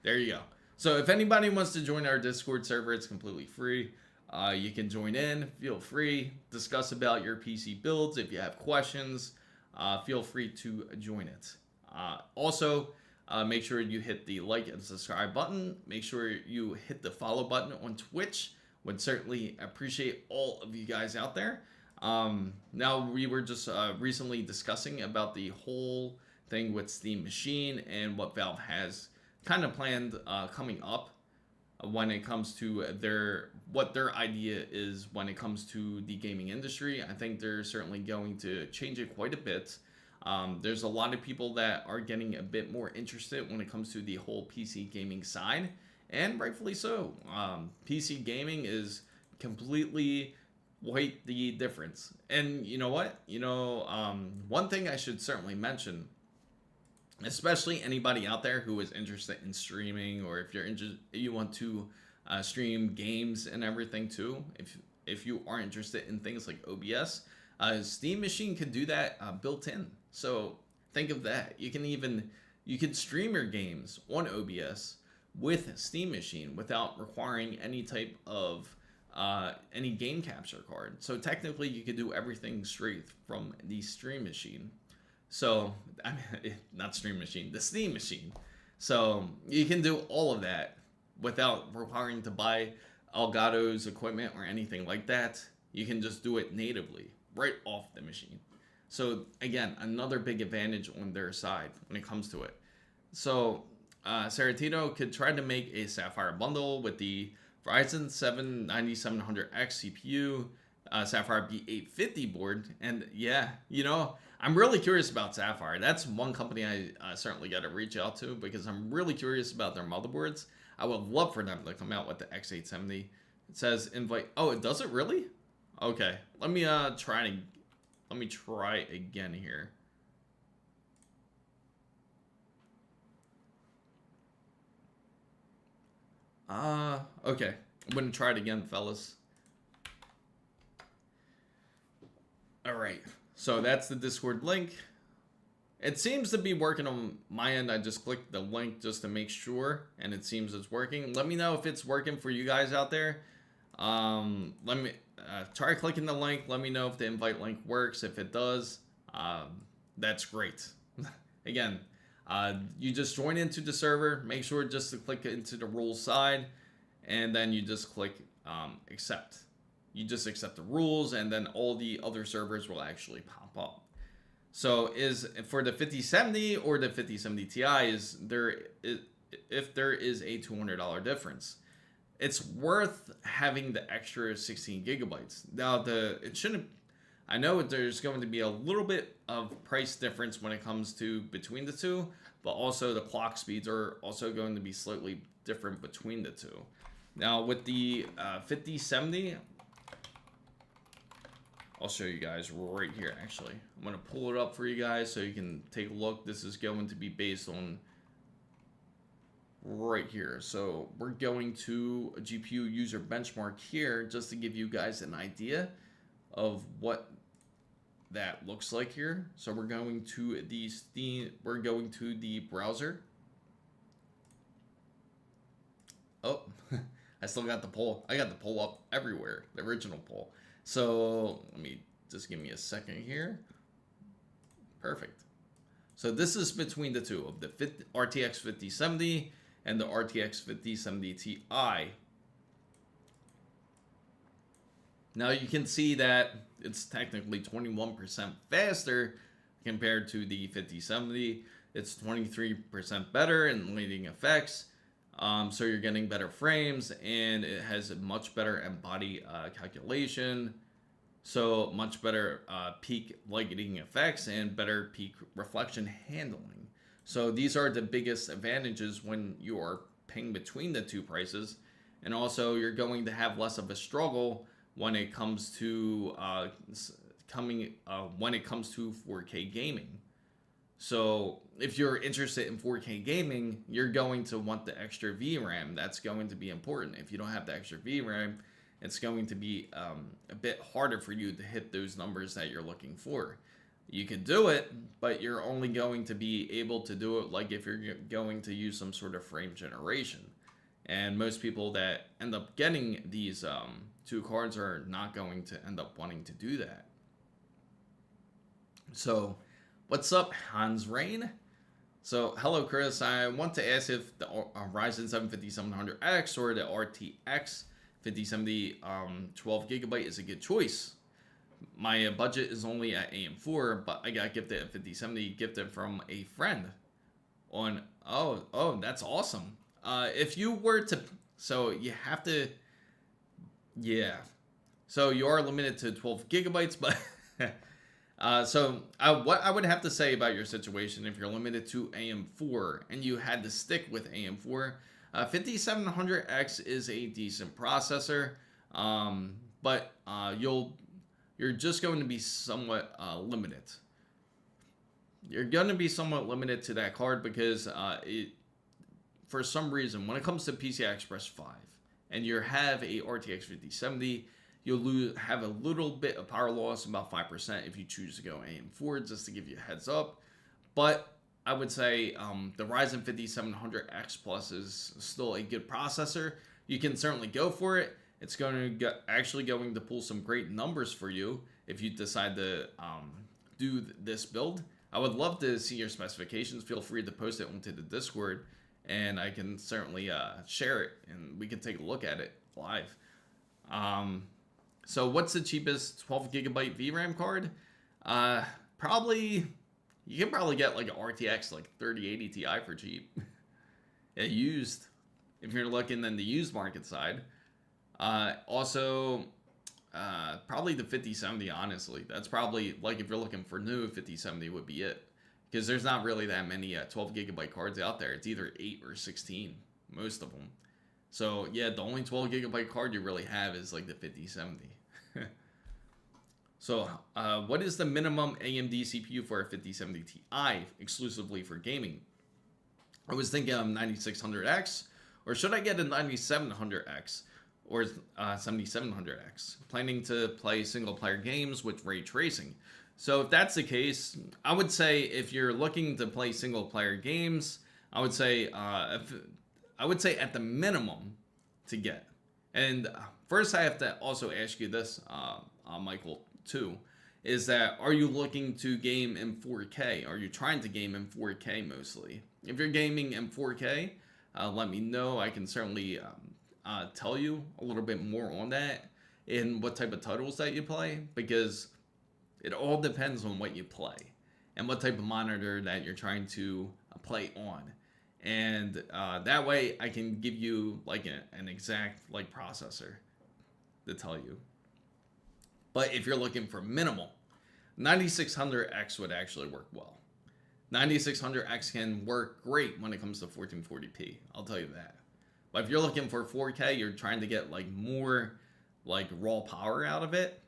There you go. So if anybody wants to join our Discord server, it's completely free. You can join in. Feel free. Discuss about your PC builds. If you have questions, feel free to join it. Also, make sure you hit the like and subscribe button. Make sure you hit the follow button on Twitch. Would certainly appreciate all of you guys out there. Now, we were just recently discussing about the whole thing with Steam Machine and what Valve has kind of planned coming up when it comes to what their idea is when it comes to the gaming industry. I think they're certainly going to change it quite a bit. There's a lot of people that are getting a bit more interested when it comes to the whole PC gaming side, and rightfully so. PC gaming is completely quite the difference. And you know what? One thing I should certainly mention, especially anybody out there who is interested in streaming, or if you want to stream games and everything too. If you are interested in things like OBS, Steam Machine can do that built in. So think of that. You can stream your games on OBS with Steam Machine without requiring any type of any game capture card. So technically, you could do everything straight from the Stream Machine. So I mean, not Stream Machine, the Steam Machine. So you can do all of that without requiring to buy Elgato's equipment or anything like that. You can just do it natively right off the machine. So again, another big advantage on their side when it comes to it. So Ceratino could try to make a Sapphire bundle with the Ryzen 7 9700X CPU, Sapphire B850 board, and yeah, I'm really curious about Sapphire. That's one company I certainly got to reach out to, because I'm really curious about their motherboards. I would love for them to come out with the X870. It says invite. Oh, it does it really? Okay, let me try again here. Okay, I'm gonna try it again, fellas. All right, so that's the Discord link. It seems to be working on my end. I just clicked the link just to make sure, and it seems it's working. Let me know if it's working for you guys out there. Let me try clicking the link. Let me know if the invite link works. If it does, that's great. Again, you just join into the server. Make sure just to click into the rules side, and then you just click accept. You just accept the rules, and then all the other servers will actually pop up. So is for the 5070 or the 5070 Ti, if there is a $200 difference, it's worth having the extra 16 gigabytes. Now I know there's going to be a little bit of price difference when it comes to between the two, but also the clock speeds are also going to be slightly different between the two. Now with the 5070, I'll show you guys right here. Actually, I'm going to pull it up for you guys so you can take a look. This is going to be based on right here. So we're going to a GPU user benchmark here just to give you guys an idea of what that looks like here. So we're going to the browser. Oh, I still got the poll. I got the poll up everywhere, the original poll. So let me just give me a second here. Perfect. So this is between the two of the RTX 5070 and the RTX 5070 Ti. Now you can see that it's technically 21% faster compared to the 5070. It's 23% better in lighting effects. So you're getting better frames, and it has a much better embody calculation. So much better peak lighting effects and better peak reflection handling. So these are the biggest advantages when you are paying between the two prices. And also you're going to have less of a struggle when it comes to 4K gaming. So if you're interested in 4K gaming, you're going to want the extra VRAM. That's going to be important. If you don't have the extra VRAM, it's going to be a bit harder for you to hit those numbers that you're looking for. You can do it, but you're only going to be able to do it like if you're going to use some sort of frame generation. And most people that end up getting these two cards are not going to end up wanting to do that. So what's up, Hans Rain? So hello, Chris. I want to ask if the Ryzen 7 5700X or the RTX 5070 12 gigabyte is a good choice. My budget is only at AM4, but I got gifted a 5070 gifted from a friend on, oh, that's awesome. If you were to, so you have to, yeah. So you are limited to 12 gigabytes, but What I would have to say about your situation, if you're limited to AM4 and you had to stick with AM4, 5700X is a decent processor, but you're just going to be somewhat limited. You're going to be somewhat limited to that card because for some reason, when it comes to PCI Express 5 and you have a RTX 5070, you'll have a little bit of power loss, about 5% if you choose to go AM4, just to give you a heads up. But I would say the Ryzen 5700X Plus is still a good processor. You can certainly go for it. It's actually going to pull some great numbers for you if you decide to do this build. I would love to see your specifications. Feel free to post it onto the Discord, and I can certainly share it, and we can take a look at it live. So what's the cheapest 12 gigabyte VRAM card? You can probably get like an RTX like 3080 Ti for cheap. Used, if you're looking in the used market side. Also, probably the 5070, honestly. That's probably, like, if you're looking for new, 5070 would be it. Because there's not really that many 12 gigabyte cards out there. It's either 8 or 16, most of them. So, yeah, the only 12 gigabyte card you really have is, like, the 5070. So, what is the minimum AMD CPU for a 5070 Ti exclusively for gaming? I was thinking of 9600X, or should I get a 9700X or 7700X? Planning to play single player games with ray tracing. So if that's the case, I would say if you're looking to play single player games, I would say at the minimum to get. And first, I have to also ask you this, Michael, too, is that are you looking to game in 4K? Are you trying to game in 4K mostly? If you're gaming in 4K, let me know. I can certainly tell you a little bit more on that and what type of titles that you play, because it all depends on what you play and what type of monitor that you're trying to play on. And that way I can give you like an exact like processor to tell you. But if you're looking for minimal, 9600X would actually work well. 9600X can work great when it comes to 1440p. I'll tell you that. But if you're looking for 4K, you're trying to get like more like raw power out of it,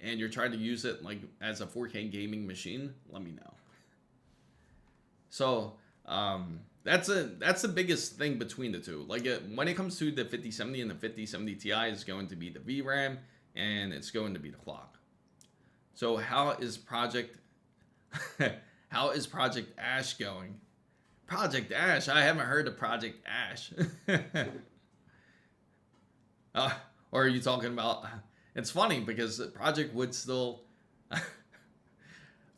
and you're trying to use it like as a 4K gaming machine, let me know. So that's the biggest thing between the two. Like when it comes to the 5070 and the 5070 Ti, is going to be the VRAM and it's going to be the clock. So how is Project Ash going? Project Ash? I haven't heard of Project Ash. Or are you talking about? It's funny because Project Wood still.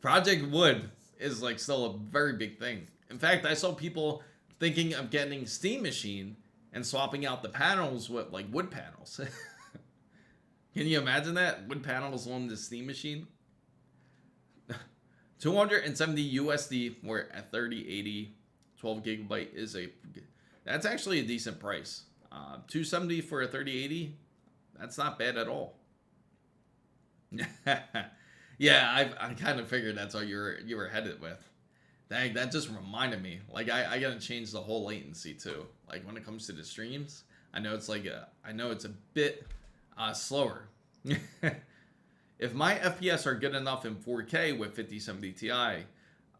Project Wood is like still a very big thing. In fact, I saw people thinking of getting Steam Machine and swapping out the panels with like wood panels. Can you imagine that? Wood panels on the Steam Machine? 270 USD for a 3080 12 gigabyte is that's actually a decent price. 270 for a 3080, that's not bad at all. Yeah, I kind of figured that's what you were headed with. Dang, that just reminded me. Like I gotta change the whole latency too. Like when it comes to the streams, I know it's a bit slower. If my FPS are good enough in 4K with 5070 Ti,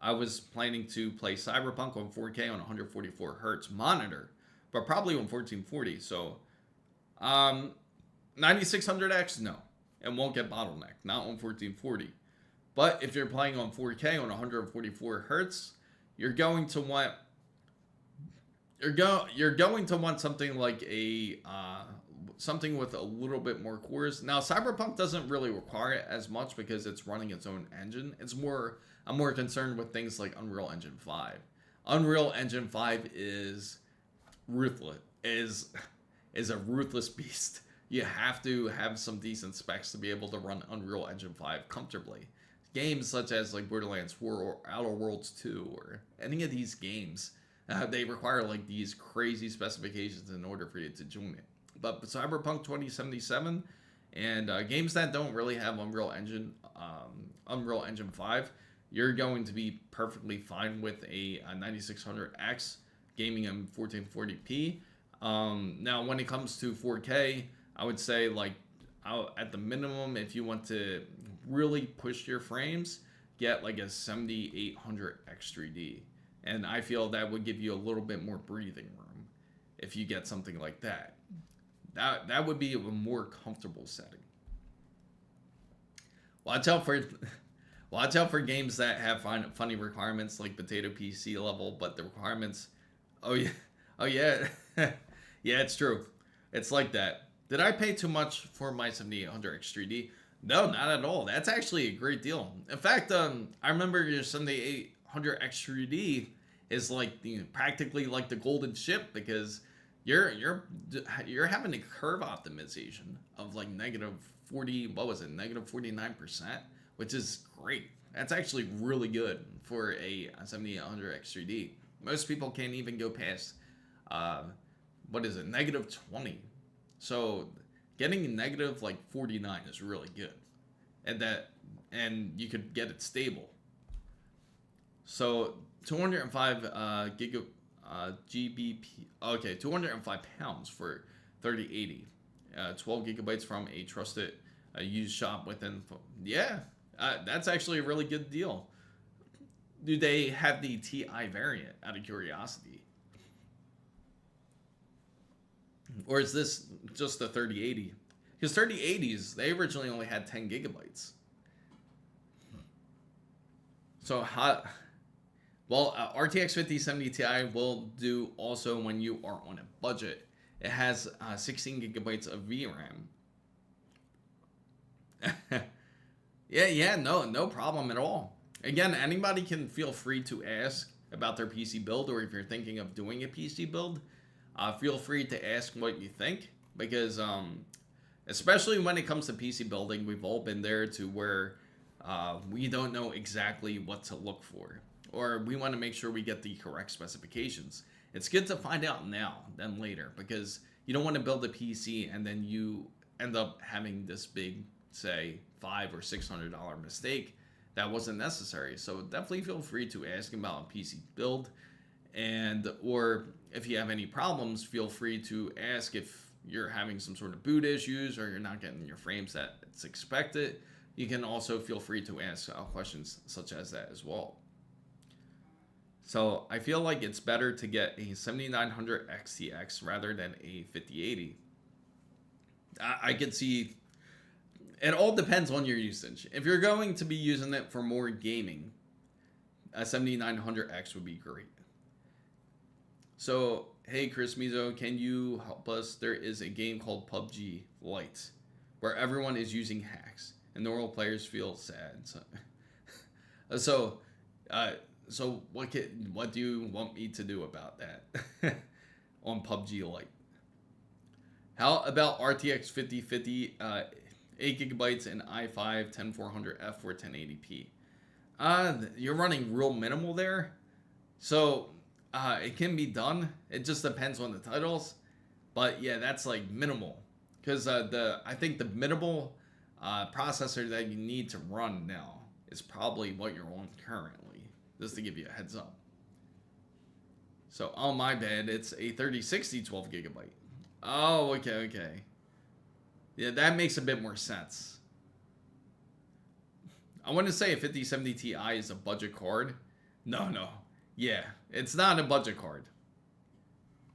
I was planning to play Cyberpunk on 4K on 144 hertz monitor, but probably on 1440. So 9600X, no, it won't get bottlenecked, not on 1440. But if you're playing on 4K on 144 hertz, you're going to want something like something with a little bit more cores. Now, Cyberpunk doesn't really require it as much because it's running its own engine. I'm more concerned with things like Unreal Engine 5. Unreal Engine 5 is ruthless. Is a ruthless beast. You have to have some decent specs to be able to run Unreal Engine 5 comfortably. Games such as like Borderlands 4 or Outer Worlds 2 or any of these games, they require like these crazy specifications in order for you to join it. But Cyberpunk 2077 And games that don't really have Unreal Engine 5, you're going to be perfectly fine with a 9600X gaming in 1440p. Now, when it comes to 4K, I would say like at the minimum, if you want to really push your frames, get like a 7800 X3D. And I feel that would give you a little bit more breathing room if you get something like that. That would be a more comfortable setting. Watch out for games that have funny requirements like potato PC level, but the requirements, oh yeah, yeah, it's true. It's like that. Did I pay too much for my 7800 X3D? No, not at all. That's actually a great deal. In fact, I remember your 7800 X3D is like practically like the golden ship, because you're having a curve optimization of like -49%, which is great. That's actually really good for a 7800 X3D. Most people can't even go past -20. So getting negative like 49 is really good, and you could get it stable. So 205 GBP. Okay, 205 pounds for 3080. 12 gigabytes from a trusted used shop within. Yeah, that's actually a really good deal. Do they have the TI variant, out of curiosity? Or is this just the 3080? Because 3080s, they originally only had 10 gigabytes. So hot. Well, RTX 5070 Ti will do also when you are on a budget. It has 16 gigabytes of VRAM. yeah, no problem at all. Again, anybody can feel free to ask about their PC build, or if you're thinking of doing a PC build, feel free to ask what you think, because especially when it comes to PC building, we've all been there to where we don't know exactly what to look for, or we want to make sure we get the correct specifications. It's good to find out now than later, because you don't want to build a PC and then you end up having this big, say, $500 or $600 mistake that wasn't necessary. So definitely feel free to ask about a PC build, or if you have any problems, feel free to ask if you're having some sort of boot issues or you're not getting your frames that it's expected. You can also feel free to ask questions such as that as well. So I feel like it's better to get a 7900 XTX rather than a 5080. I could see, it all depends on your usage. If you're going to be using it for more gaming, a 7900X would be great. So, hey Chris Mizo, can you help us? There is a game called PUBG Lite where everyone is using hacks and normal players feel sad. So what do you want me to do about that on PUBG Lite? How about RTX 5050, 8 gigabytes and i5 10400F for 1080p? You're running real minimal there, so it can be done. It just depends on the titles, but yeah, that's like minimal, because I think the minimal processor that you need to run now is probably what you're on currently, just to give you a heads up. So, oh my bad, it's a 3060 12 gigabyte. Oh, okay. Yeah, that makes a bit more sense. I want to say a 5070 Ti is a budget card. No. Yeah, it's not a budget card.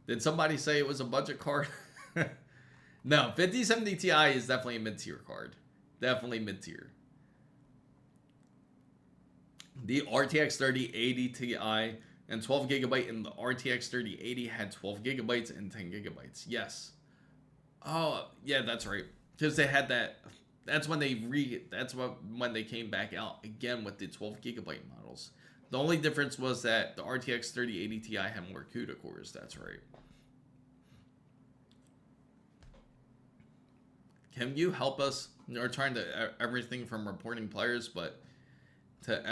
Did somebody say it was a budget card? No, 5070 Ti is definitely a mid-tier card. Definitely mid-tier. The RTX 3080 Ti and 12 gigabyte, and the RTX 3080 had 12 gigabytes and 10 gigabytes. Yes. Oh, yeah, that's right. Because they had that. That's when when they came back out again with the 12 gigabyte models. The only difference was that the RTX 3080 Ti had more CUDA cores. That's right. Can you help us? We're trying to everything from reporting players, but to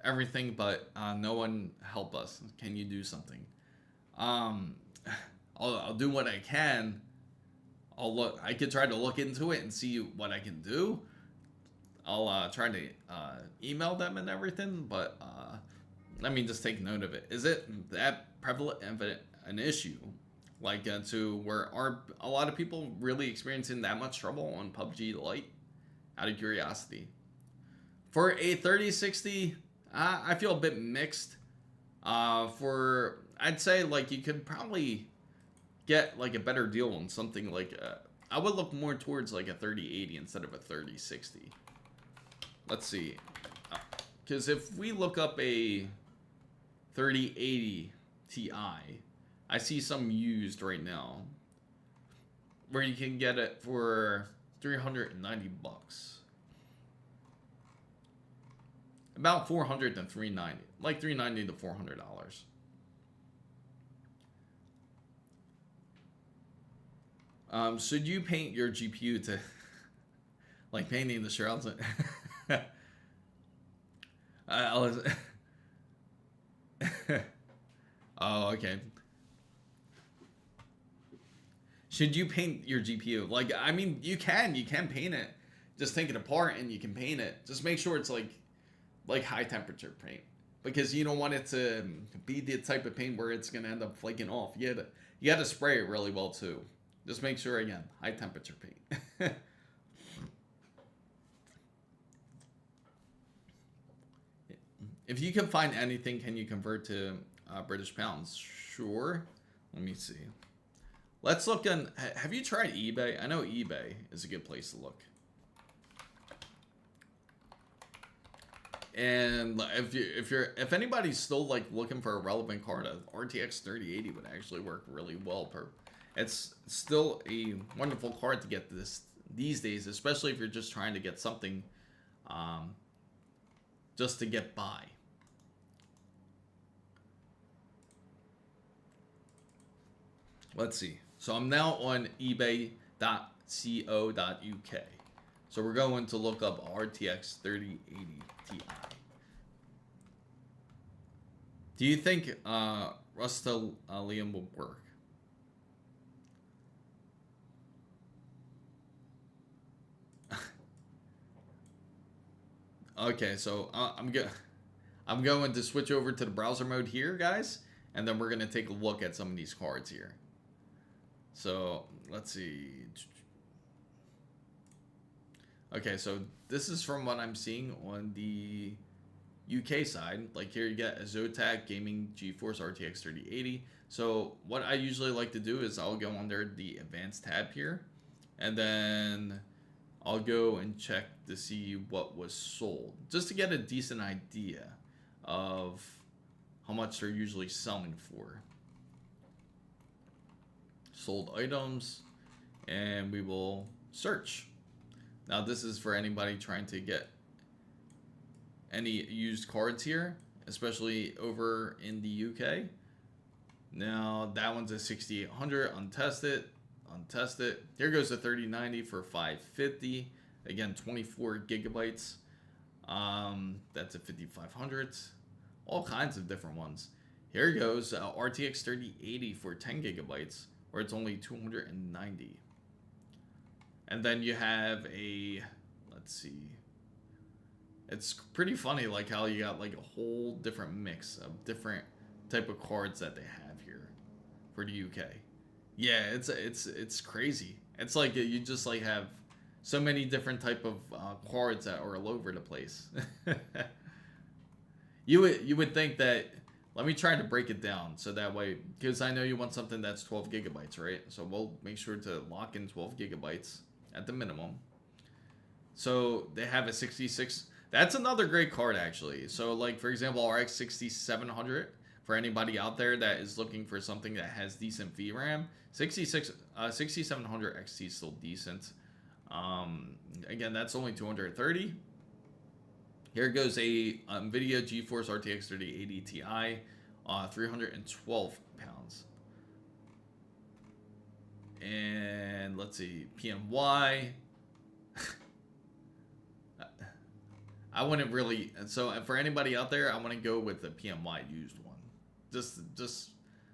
everything, but no one help us. Can you do something? I'll do what I can, I could try to look into it and see what I can do. I'll try to email them and everything, but let me just take note of it. Is it that prevalent of an issue? Like to where are a lot of people really experiencing that much trouble on PUBG Lite? Out of curiosity. For a 3060, I feel a bit mixed. I'd say like you could probably get like a better deal on something like I would look more towards like a 3080 instead of a 3060. Let's see, because if we look up a 3080 Ti, I see some used right now where you can get it for $390, about $400 to $390, like $390 to $400. Should you paint your GPU to like painting the shrouds? Oh, okay. Should you paint your GPU? Like, I mean, you can paint it. Just take it apart and you can paint it. Just make sure it's like high temperature paint, because you don't want it to be the type of paint where it's gonna end up flaking off. You gotta spray it really well too. Just make sure, again, high temperature paint. If you can find anything, can you convert to British pounds? Sure. Let me see. Let's look on. Have you tried eBay? I know eBay is a good place to look. And if anybody's still like looking for a relevant card, a RTX 3080 would actually work really well. It's still a wonderful card to get these days, especially if you're just trying to get something just to get by. Let's see. So I'm now on ebay.co.uk. So we're going to look up RTX 3080 Ti. Do you think Rust-Oleum will work? Okay, so I'm going to switch over to the browser mode here, guys, and then we're going to take a look at some of these cards here. So let's see. Okay, so this is from what I'm seeing on the UK side. Like here you get a Zotac Gaming GeForce RTX 3080. So what I usually like to do is I'll go under the advanced tab here, and then I'll go and check to see what was sold, just to get a decent idea of how much they're usually selling for. Sold items, and we will search. Now this is for anybody trying to get any used cards here, especially over in the UK. Now that one's a 6800 untested. Here goes a 3090 for 550. Again, 24 gigabytes. That's a 5500. All kinds of different ones. Here goes RTX 3080 for 10 gigabytes, where it's only 290. And then you have a, let's see. It's pretty funny like how you got like a whole different mix of different type of cards that they have here for the UK. Yeah, it's crazy. It's like you just like have so many different type of cards that are all over the place. You would think that. Let me try to break it down so that way, because I know you want something that's 12 gigabytes, right? So we'll make sure to lock in 12 gigabytes at the minimum. So they have a 66. That's another great card, actually. So like, for example, RX 6700, for anybody out there that is looking for something that has decent VRAM, 6700 XT is still decent. Again, that's only 230. Here goes a NVIDIA GeForce RTX 3080 Ti, 312 pounds. And let's see, PNY. I wouldn't really, so for anybody out there, I want to go with the PNY used one. Just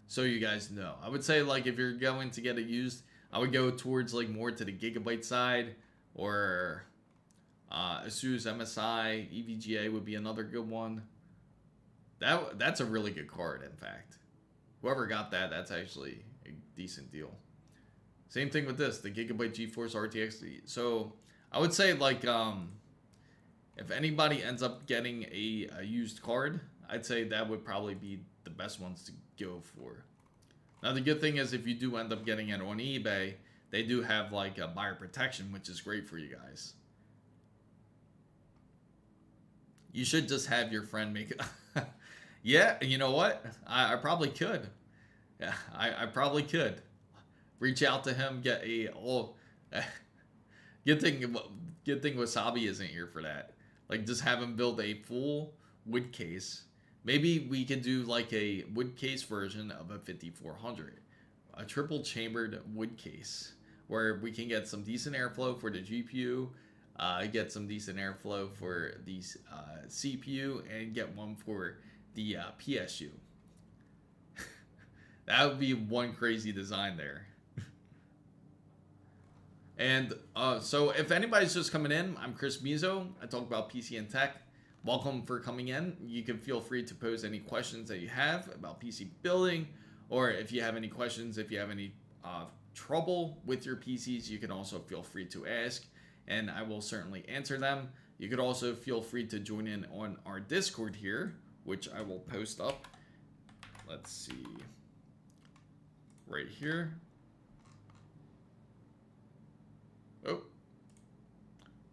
so you guys know. I would say like if you're going to get a used, I would go towards like more to the gigabyte side, or Asus MSI EVGA would be another good one. That's a really good card, in fact. Whoever got that, that's actually a decent deal. Same thing with this, the Gigabyte GeForce RTX. So I would say, like, if anybody ends up getting a used card, I'd say that would probably be the best ones to go for. Now, the good thing is, if you do end up getting it on eBay, they do have like a buyer protection, which is great for you guys. You should just have your friend make it. Yeah, you know what? I probably could. Yeah, I probably could. Reach out to him, get a good thing Wasabi isn't here for that. Like, just have him build a full wood case. Maybe we could do like a wood case version of a 5400, a triple chambered wood case, where we can get some decent airflow for the GPU, get some decent airflow for the CPU, and get one for the PSU. That would be one crazy design there. And so if anybody's just coming in, I'm Chris Mizo. I talk about PC and tech. Welcome for coming in. You can feel free to pose any questions that you have about PC building, or if you have any questions, if you have any trouble with your PCs, you can also feel free to ask, and I will certainly answer them. You could also feel free to join in on our Discord here, which I will post up. Let's see. Right here. Oh.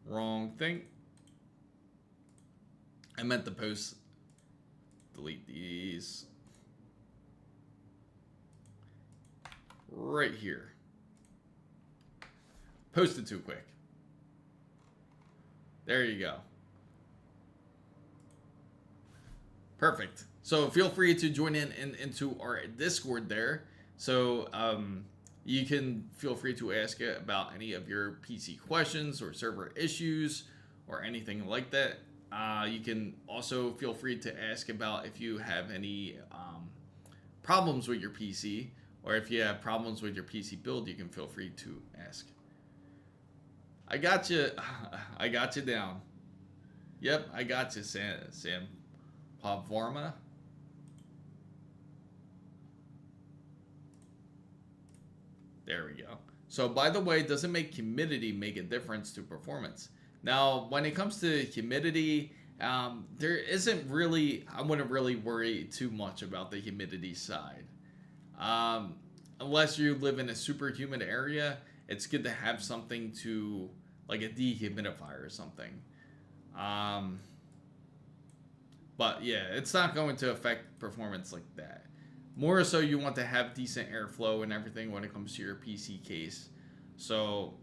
Wrong thing. I meant to post. Delete these. Right here. Posted too quick. There you go. Perfect. So feel free to join into our Discord there. So you can feel free to ask about any of your PC questions or server issues or anything like that. You can also feel free to ask about if you have any problems with your PC, or if you have problems with your PC build, you can feel free to ask. I got you. I got you down. Yep, I got you, Sam Pavarma. There we go. So, by the way, doesn't make humidity make a difference to performance? Now, when it comes to humidity, there isn't really, I wouldn't really worry too much about the humidity side. Unless you live in a super humid area, it's good to have something to, like a dehumidifier or something. But yeah, it's not going to affect performance like that. More so, you want to have decent airflow and everything when it comes to your PC case. So,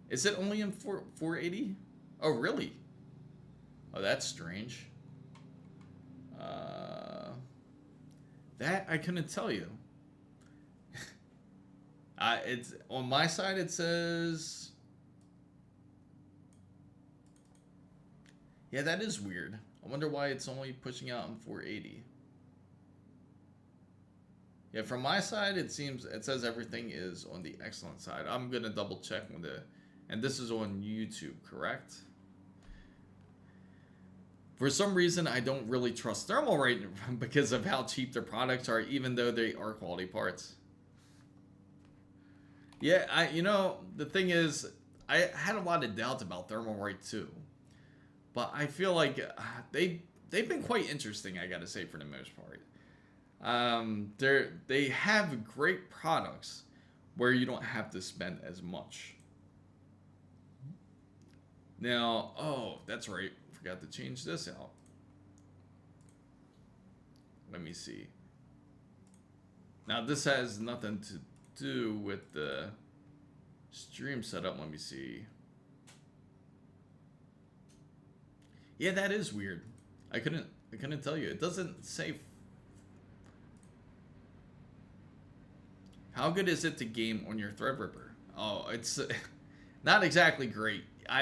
is it only in 480? Oh, really? Oh, that's strange. That I couldn't tell you. It's on my side. It says, yeah, that is weird. I wonder why it's only pushing out in 480. Yeah, from my side, it says everything is on the excellent side. I'm gonna double check with it, and this is on YouTube, correct? For some reason, I don't really trust Thermalright because of how cheap their products are, even though they are quality parts. Yeah, you know, the thing is, I had a lot of doubts about Thermalright too, but I feel like they've been quite interesting, I gotta say, for the most part. They have great products where you don't have to spend as much. Now, oh, that's right. Forgot to change this out. Let me see. Now, this has nothing to do with the stream setup. Let me see. Yeah, that is weird. I couldn't tell you. It doesn't say. How good is it to game on your Threadripper? Oh, it's not exactly great. I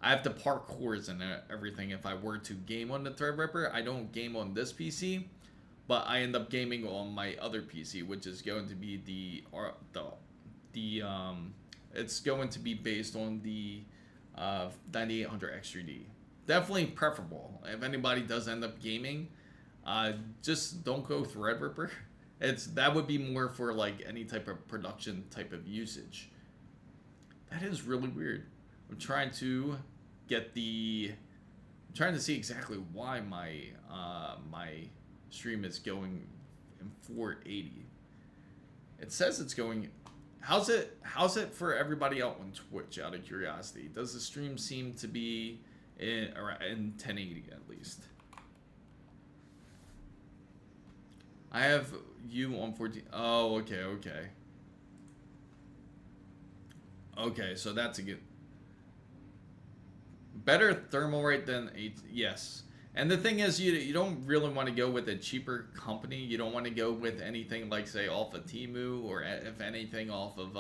have to park cores and everything if I were to game on the Threadripper. I don't game on this PC, but I end up gaming on my other PC, which is going to be it's going to be based on the 9800 X3D. Definitely preferable. If anybody does end up gaming, just don't go Threadripper. That would be more for like any type of production type of usage. That is really weird. I'm trying to see exactly why my my stream is going in 480. It says it's going. How's it for everybody out on Twitch? Out of curiosity, does the stream seem to be in 1080 at least? I have you on 14. Oh, okay. Okay, so that's a good. Better thermal rate than 8. Yes. And the thing is, you don't really want to go with a cheaper company. You don't want to go with anything like, say, off of Temu, or if anything off of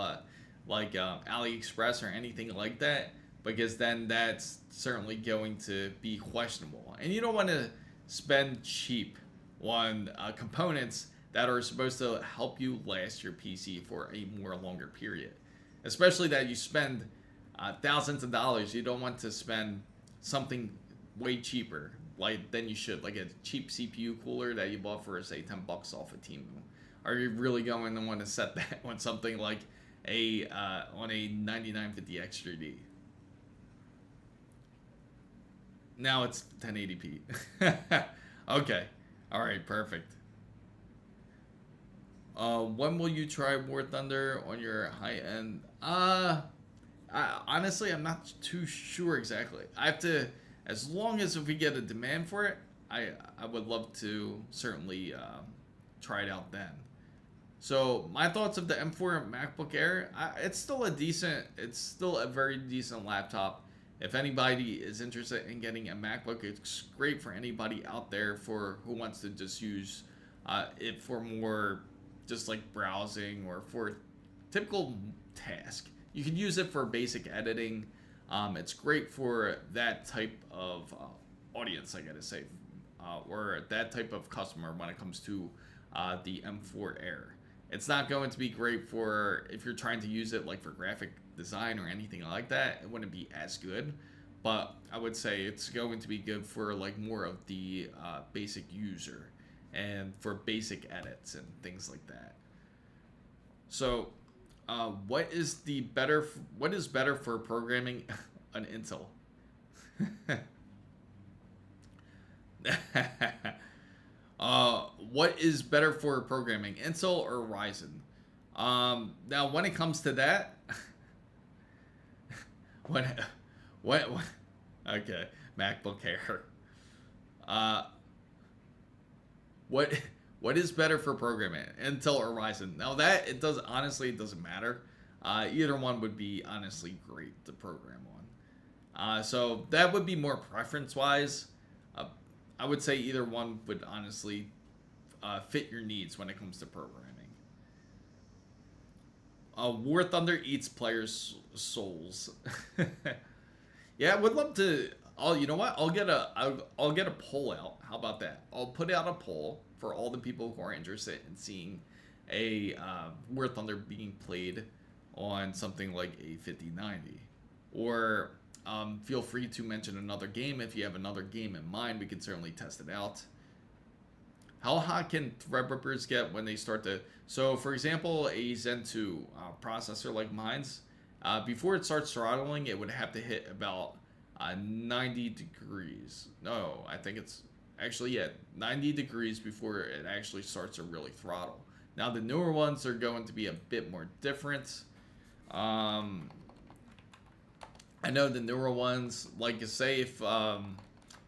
AliExpress or anything like that, because then that's certainly going to be questionable. And you don't want to spend cheap on components that are supposed to help you last your PC for a more longer period. Especially that you spend thousands of dollars. You don't want to spend something way cheaper than you should, like a cheap CPU cooler that you bought for, say, $10 off of Temu. Are you really going to want to set that on something like on a 9950 X3D? Now it's 1080p. Okay. All right. Perfect. When will you try War Thunder on your high end? Honestly, I'm not too sure exactly. I have to, as long as if we get a demand for it, I would love to certainly try it out then. So my thoughts of the M4 MacBook Air, it's still a very decent laptop. If anybody is interested in getting a MacBook, it's great for anybody out there who wants to just use it for more just like browsing or for typical task. You can use it for basic editing. It's great for that type of audience, I gotta say, or that type of customer when it comes to the M4 Air. It's not going to be great for if you're trying to use it like for graphic design or anything like that. It wouldn't be as good, but I would say it's going to be good for like more of the basic user and for basic edits and things like that. So what is better for programming? An Intel. What is better for programming, Intel or Ryzen? Now when it comes to that, what okay, MacBook Air. What is better for programming, Intel or Ryzen? Now that it doesn't matter. Either one would be honestly great to program on. So that would be more preference wise. I would say either one would honestly fit your needs when it comes to programming. War Thunder eats players' souls. Yeah, I would love to. You know what? I'll get a poll out. How about that? I'll put out a poll for all the people who are interested in seeing a War Thunder being played on something like a 5090. Or feel free to mention another game. If you have another game in mind, we can certainly test it out. How hot can Threadrippers get when they start to... So, for example, a Zen 2 processor like mine's, before it starts throttling, it would have to hit about 90 degrees. No, I think it's... Actually, yeah, 90 degrees before it actually starts to really throttle. Now, the newer ones are going to be a bit more different. I know the newer ones, like say if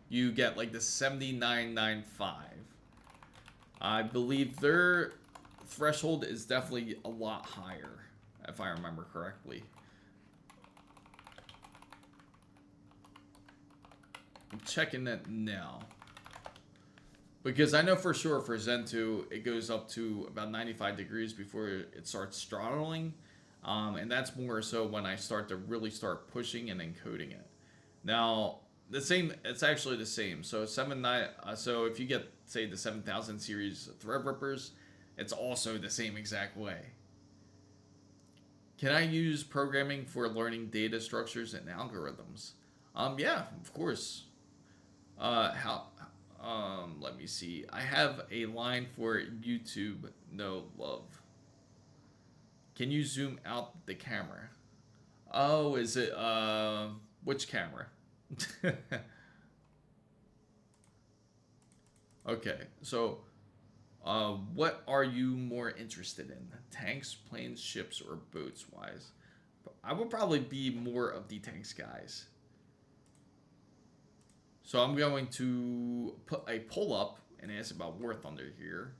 you get like the 7995, I believe their threshold is definitely a lot higher, if I remember correctly. I'm checking it now. Because I know for sure for Zen 2, it goes up to about 95 degrees before it starts throttling. And that's more so when I really start pushing and encoding it. Now, the same. It's actually the same. So 7.9. So if you get, say, the 7000 series Threadrippers, it's also the same exact way. Can I use programming for learning data structures and algorithms? Yeah, of course. How? Let me see. I have a line for YouTube. No love. Can you zoom out the camera? Oh, is it which camera? Okay, so what are you more interested in? Tanks, planes, ships, or boats wise? I would probably be more of the tanks guys. So I'm going to put a poll up and ask about War Thunder here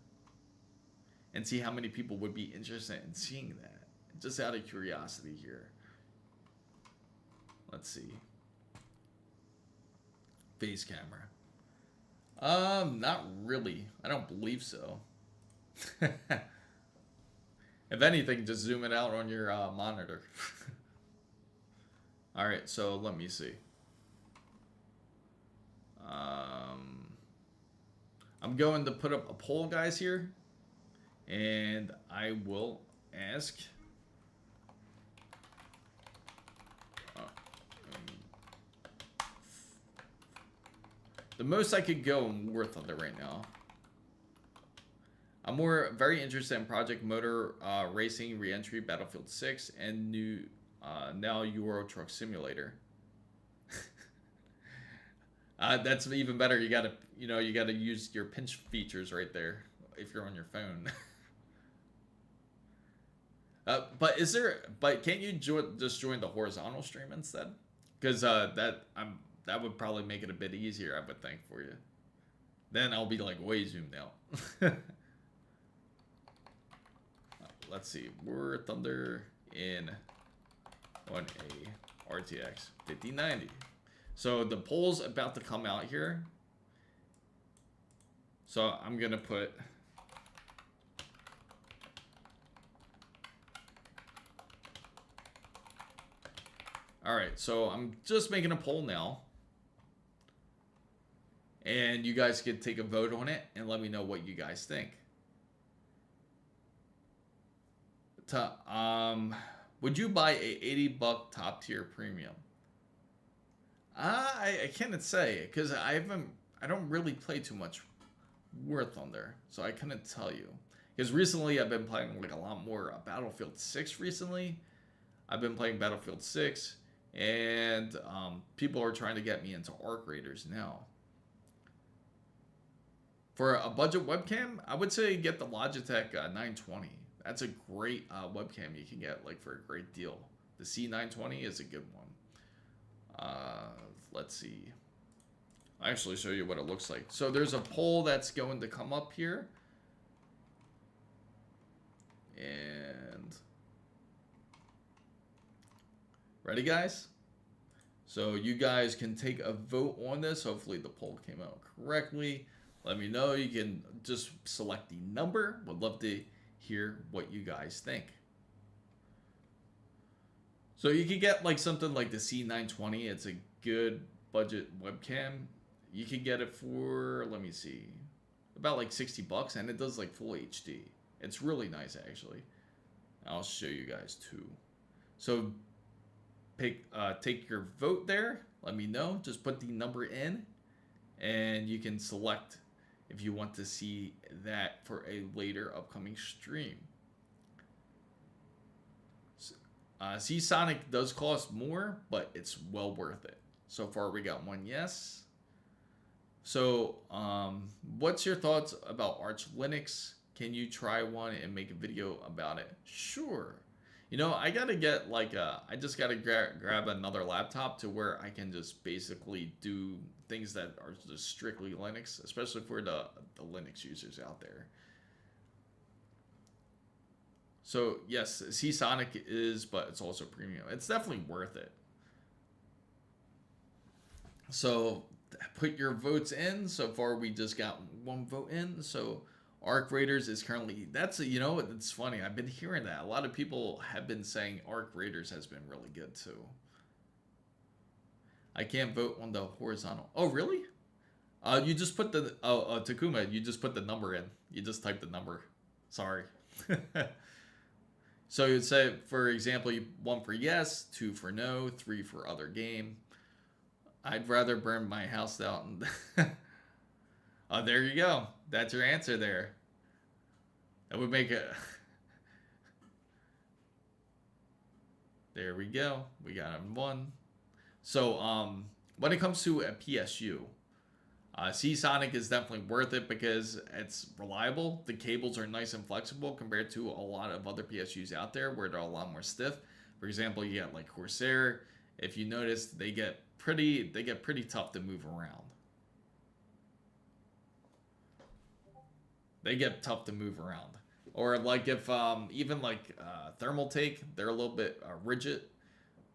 and see how many people would be interested in seeing that. Just out of curiosity here. Let's see. Face camera. Not really. I don't believe so. If anything, just zoom it out on your monitor. Alright, so let me see. I'm going to put up a poll, guys, here. And I will ask... the most I could go in War Thunder right now. I'm very interested in Project Motor Racing, Reentry, Battlefield 6, and now Euro Truck Simulator. That's even better. You gotta use your pinch features right there if you're on your phone. But can't you just join the horizontal stream instead? Because that would probably make it a bit easier, I would think, for you. Then I'll be like way zoomed out. Let's see. War Thunder on a RTX 5090. So the poll's about to come out here. So I'm going to put... Alright, so I'm just making a poll now. And you guys can take a vote on it and let me know what you guys think. Would you buy a $80 top tier premium? I can't say, because I don't really play too much War Thunder, so I couldn't tell you. Because recently I've been playing like a lot more Battlefield 6 recently. I've been playing Battlefield 6, and people are trying to get me into Arc Raiders now. For a budget webcam, I would say get the Logitech 920. That's a great webcam you can get like for a great deal. The C920 is a good one. Let's see. I'll actually show you what it looks like. So there's a poll that's going to come up here. And ready, guys? So you guys can take a vote on this. Hopefully the poll came out correctly. Let me know. You can just select the number. Would love to hear what you guys think. So you can get like something like the C920. It's a good budget webcam. You can get it for, let me see, about like $60, and it does like full HD. It's really nice, actually. I'll show you guys too. So take your vote there. Let me know. Just put the number in, and you can select if you want to see that for a later upcoming stream. Seasonic does cost more, but it's well worth it. So far we got one yes. So what's your thoughts about Arch Linux? Can you try one and make a video about it? Sure. You know, I gotta get like I just gotta grab another laptop to where I can just basically do things that are just strictly Linux, especially for the Linux users out there. So yes, Seasonic is, but it's also premium. It's definitely worth it. So put your votes in. So far we just got one vote in. So Arc Raiders is currently, you know, it's funny. I've been hearing that. A lot of people have been saying Arc Raiders has been really good too. I can't vote on the horizontal. Oh, really? You just put the Takuma. You just put the number in. You just type the number. Sorry. So you'd say, for example, 1 for yes, 2 for no, 3 for other game. I'd rather burn my house down. Oh, there you go. That's your answer there. That would make it. There we go. We got him 1. So when it comes to a PSU, Seasonic is definitely worth it because it's reliable. The cables are nice and flexible compared to a lot of other PSUs out there where they're a lot more stiff. For example, you got like Corsair. If you notice, they get pretty tough to move around. They get tough to move around. Or like if even like Thermaltake, they're a little bit rigid.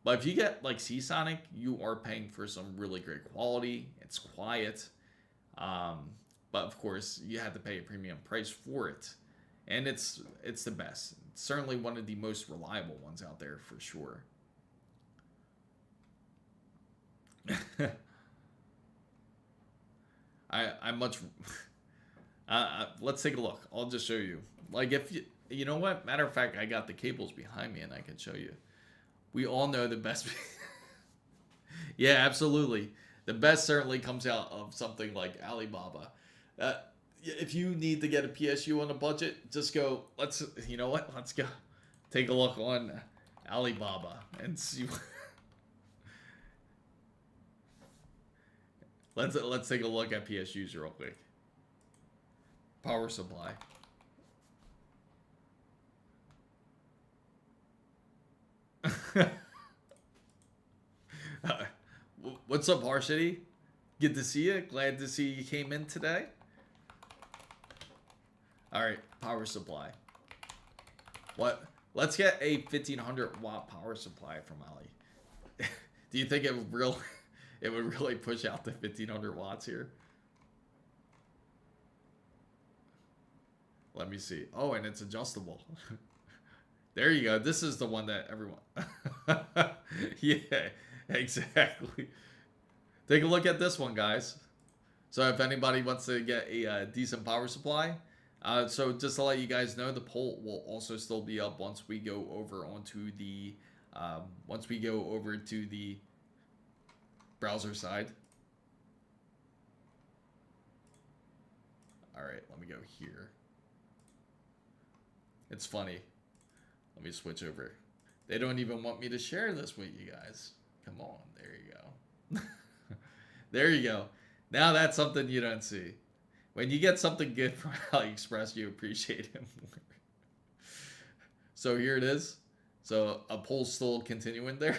But if you get like Seasonic, you are paying for some really great quality. It's quiet. But of course, you have to pay a premium price for it. And it's the best. It's certainly one of the most reliable ones out there for sure. I much let's take a look. I'll just show you. Like if you know what? Matter of fact, I got the cables behind me and I can show you. We all know the best. Yeah, absolutely. The best certainly comes out of something like Alibaba. If you need to get a PSU on a budget, just go. You know what? Let's go. Take a look on Alibaba and see. Let's take a look at PSUs real quick. Power supply. What's up, Varsity? Good to see you. Glad to see you came in today. All right, power supply. What? Let's get a 1500 watt power supply from Ali. Do you think it would really push out to 1500 watts here? Let me see. Oh, and it's adjustable. There you go. This is the one that everyone. Yeah, exactly. Take a look at this one, guys. So if anybody wants to get a decent power supply, so just to let you guys know, the poll will also still be up once we go over onto the browser side. All right, let me go here. It's funny. Let me switch over. They don't even want me to share this with you guys. Come on, there you go. There you go. Now that's something you don't see. When you get something good from AliExpress, you appreciate it more. So here it is. So a poll's still continuing there.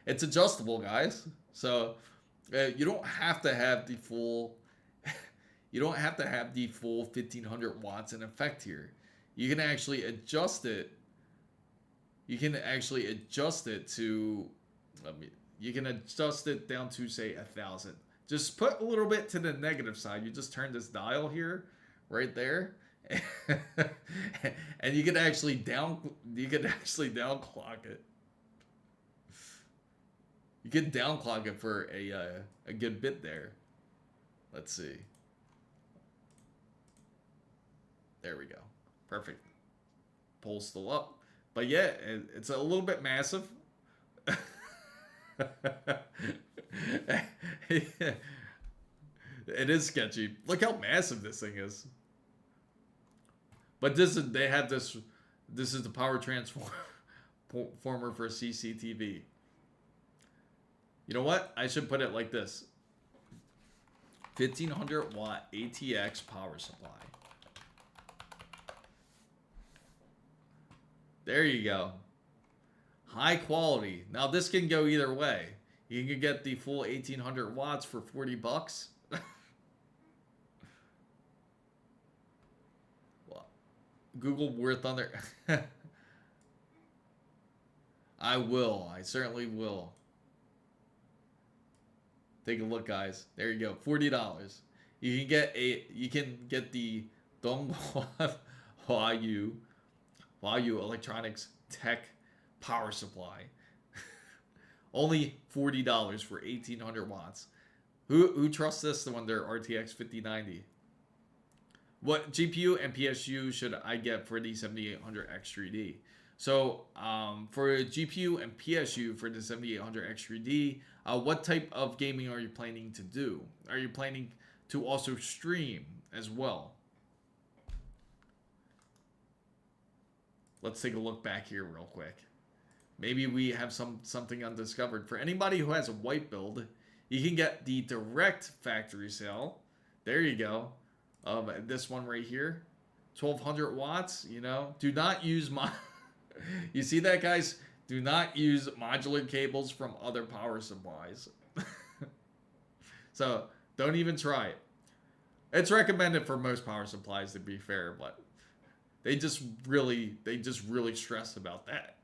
It's adjustable, guys. So you don't have to have the full. You don't have to have the full 1500 watts in effect here. You can actually adjust it. You can actually adjust it to. You can adjust it down to say 1000. Just put a little bit to the negative side. You just turn this dial here, right there, and you can actually downclock it. You can downclock it for a good bit there. Let's see. There we go. Perfect. Poll's still up, but yeah, it's a little bit massive. It is sketchy. Look how massive this thing is. But this is the power transformer for CCTV. You know what? I should put it like this. 1500 watt ATX power supply. There you go. High quality. Now this can go either way. You can get the full 1800 watts for 40 bucks. Well, Google War Thunder. I will. I certainly will. Take a look, guys. There you go. $40. You can get the Donghua Huayu Electronics Tech power supply. Only $40 for 1800 watts. Who trusts this when they're RTX 5090? What GPU and PSU should I get for the 7800X3D? So for GPU and PSU for the 7800X3D, what type of gaming are you planning to do? Are you planning to also stream as well? Let's take a look back here real quick. Maybe we have something undiscovered. For anybody who has a white build, you can get the direct factory sale. There you go. Of this one right here. 1200 watts, you know. Do not use you see that, guys? Do not use modular cables from other power supplies. So don't even try it. It's recommended for most power supplies, to be fair, but they just really stress about that.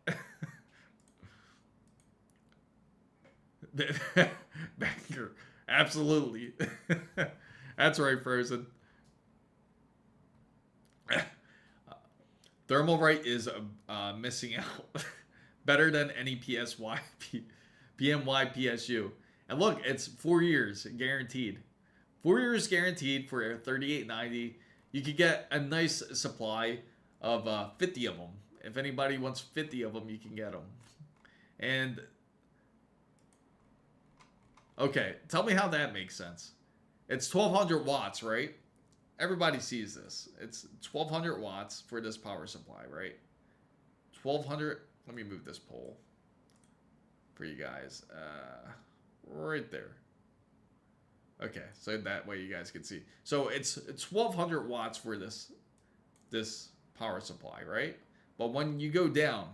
Banker, absolutely. That's right, Frozen. Thermalright is missing out. Better than any PNY PSU. And look, it's 4 years guaranteed. 4 years guaranteed for a 3890. You could get a nice supply of 50 of them. If anybody wants 50 of them, you can get them. And okay, tell me how that makes sense. It's 1200 watts, right? Everybody sees this. It's 1200 watts for this power supply, right? 1200. Let me move this pole for you guys. Right there. Okay, so that way you guys can see. So it's 1200 watts for this power supply, right? But when you go down,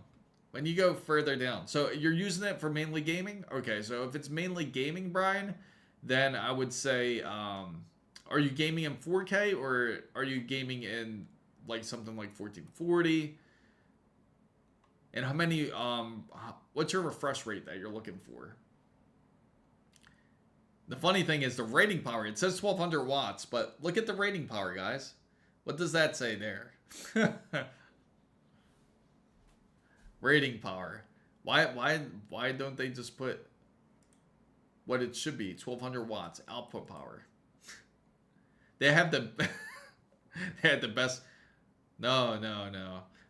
when you go further down, so you're using it for mainly gaming? Okay, so if it's mainly gaming, Brian, then I would say, are you gaming in 4K or are you gaming in like something like 1440? And how many, what's your refresh rate that you're looking for? The funny thing is the rating power, it says 1200 watts, but look at the rating power, guys. What does that say there? Rating power. Why don't they just put what it should be, 1200 watts output power? They have the they had the best. No.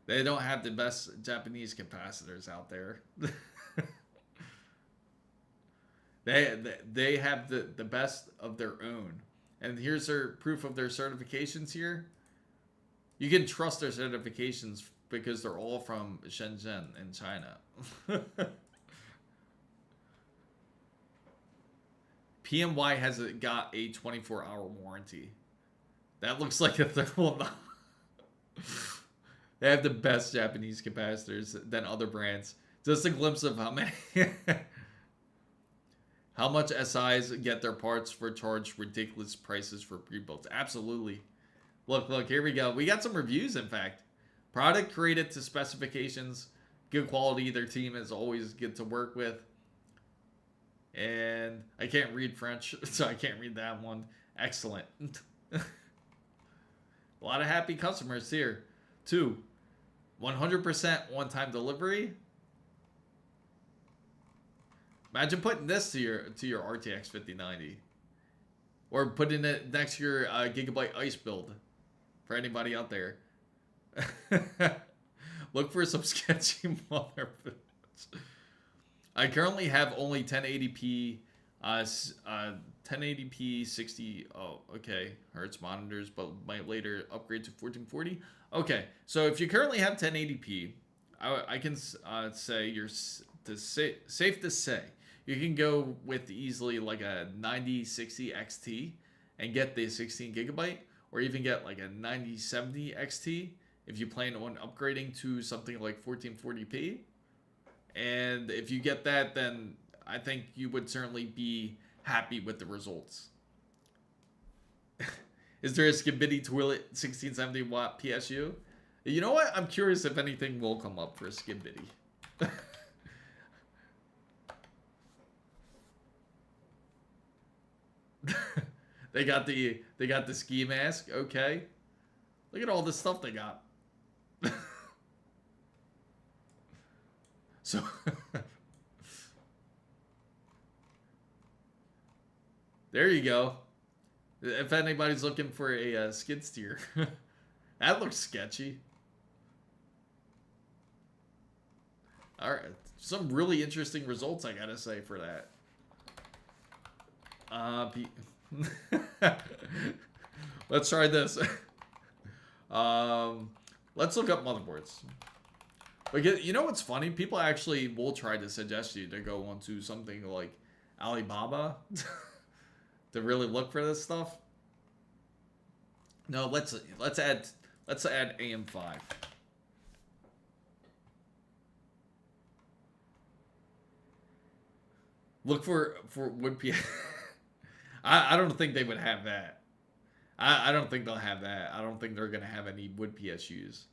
They don't have the best Japanese capacitors out there. They have the best of their own. And here's their proof of their certifications here. You can trust their certifications because they're all from Shenzhen in China. PNY has got a 24-hour warranty. That looks like a thermal. They have the best Japanese capacitors than other brands. Just a glimpse of how many, how much SIs get their parts for charged ridiculous prices for pre-builds. Absolutely. Look, here we go. We got some reviews, in fact. Product created to specifications. Good quality. Their team is always good to work with. And I can't read French, so I can't read that one. Excellent. A lot of happy customers here. 2, 100% one-time delivery. Imagine putting this to your RTX 5090. Or putting it next to your Gigabyte Ice build. For anybody out there. Look for some sketchy motherfuckers. I currently have only 1080p 1080p 60 hertz monitors, but might later upgrade to 1440. Okay, so if you currently have 1080p, I can say you're safe to say you can go with easily like a 9060 XT and get the 16 gigabyte, or even get like a 9070 XT if you plan on upgrading to something like 1440p. And if you get that, then I think you would certainly be happy with the results. Is there a Skibidi Toilet 1670 watt PSU? You know what? I'm curious if anything will come up for Skibidi. They got the ski mask. Okay. Look at all the stuff they got. So There you go. If anybody's looking for a skid steer. That looks sketchy. Alright. Some really interesting results, I gotta say, for that. Let's try this. Let's look up motherboards. But you know what's funny? People actually will try to suggest you to go onto something like Alibaba to really look for this stuff. No, let's add AM5. Look for wood PS. I don't think they would have that. I don't think they'll have that. I don't think they're gonna have any wood PSUs.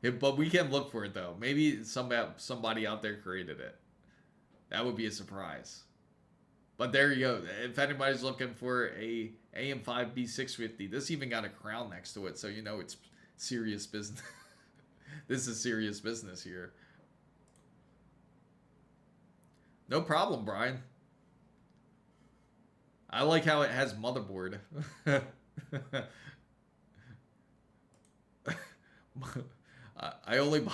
Yeah, but we can look for it though. Maybe somebody out there created it. That would be a surprise. But there you go. If anybody's looking for a AM5 B650, this even got a crown next to it, so you know it's serious business. This is serious business here. No problem, Brian. I like how it has motherboard. I only buy...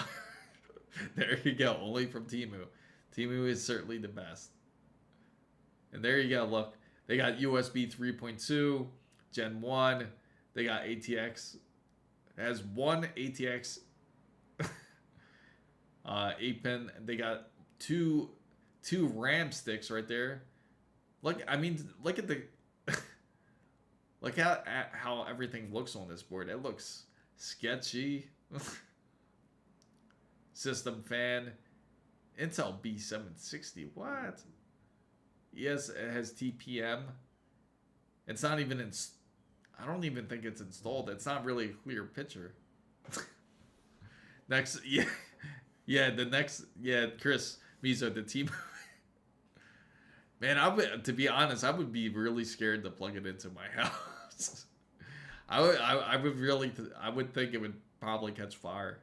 There you go. Only from Temu. Temu is certainly the best. And there you go. Look. They got USB 3.2. Gen 1. They got ATX. It has one ATX 8-pin. They got two RAM sticks right there. Look, I mean, look at the... Look at how everything looks on this board. It looks sketchy. System fan. Intel B760. What? Yes, it has TPM. It's not even in... I don't even think it's installed. It's not really a clear picture. Next, yeah. Yeah, the next... Yeah, Chris Mizo, the team... Man, to be honest, I would be really scared to plug it into my house. I would think it would probably catch fire.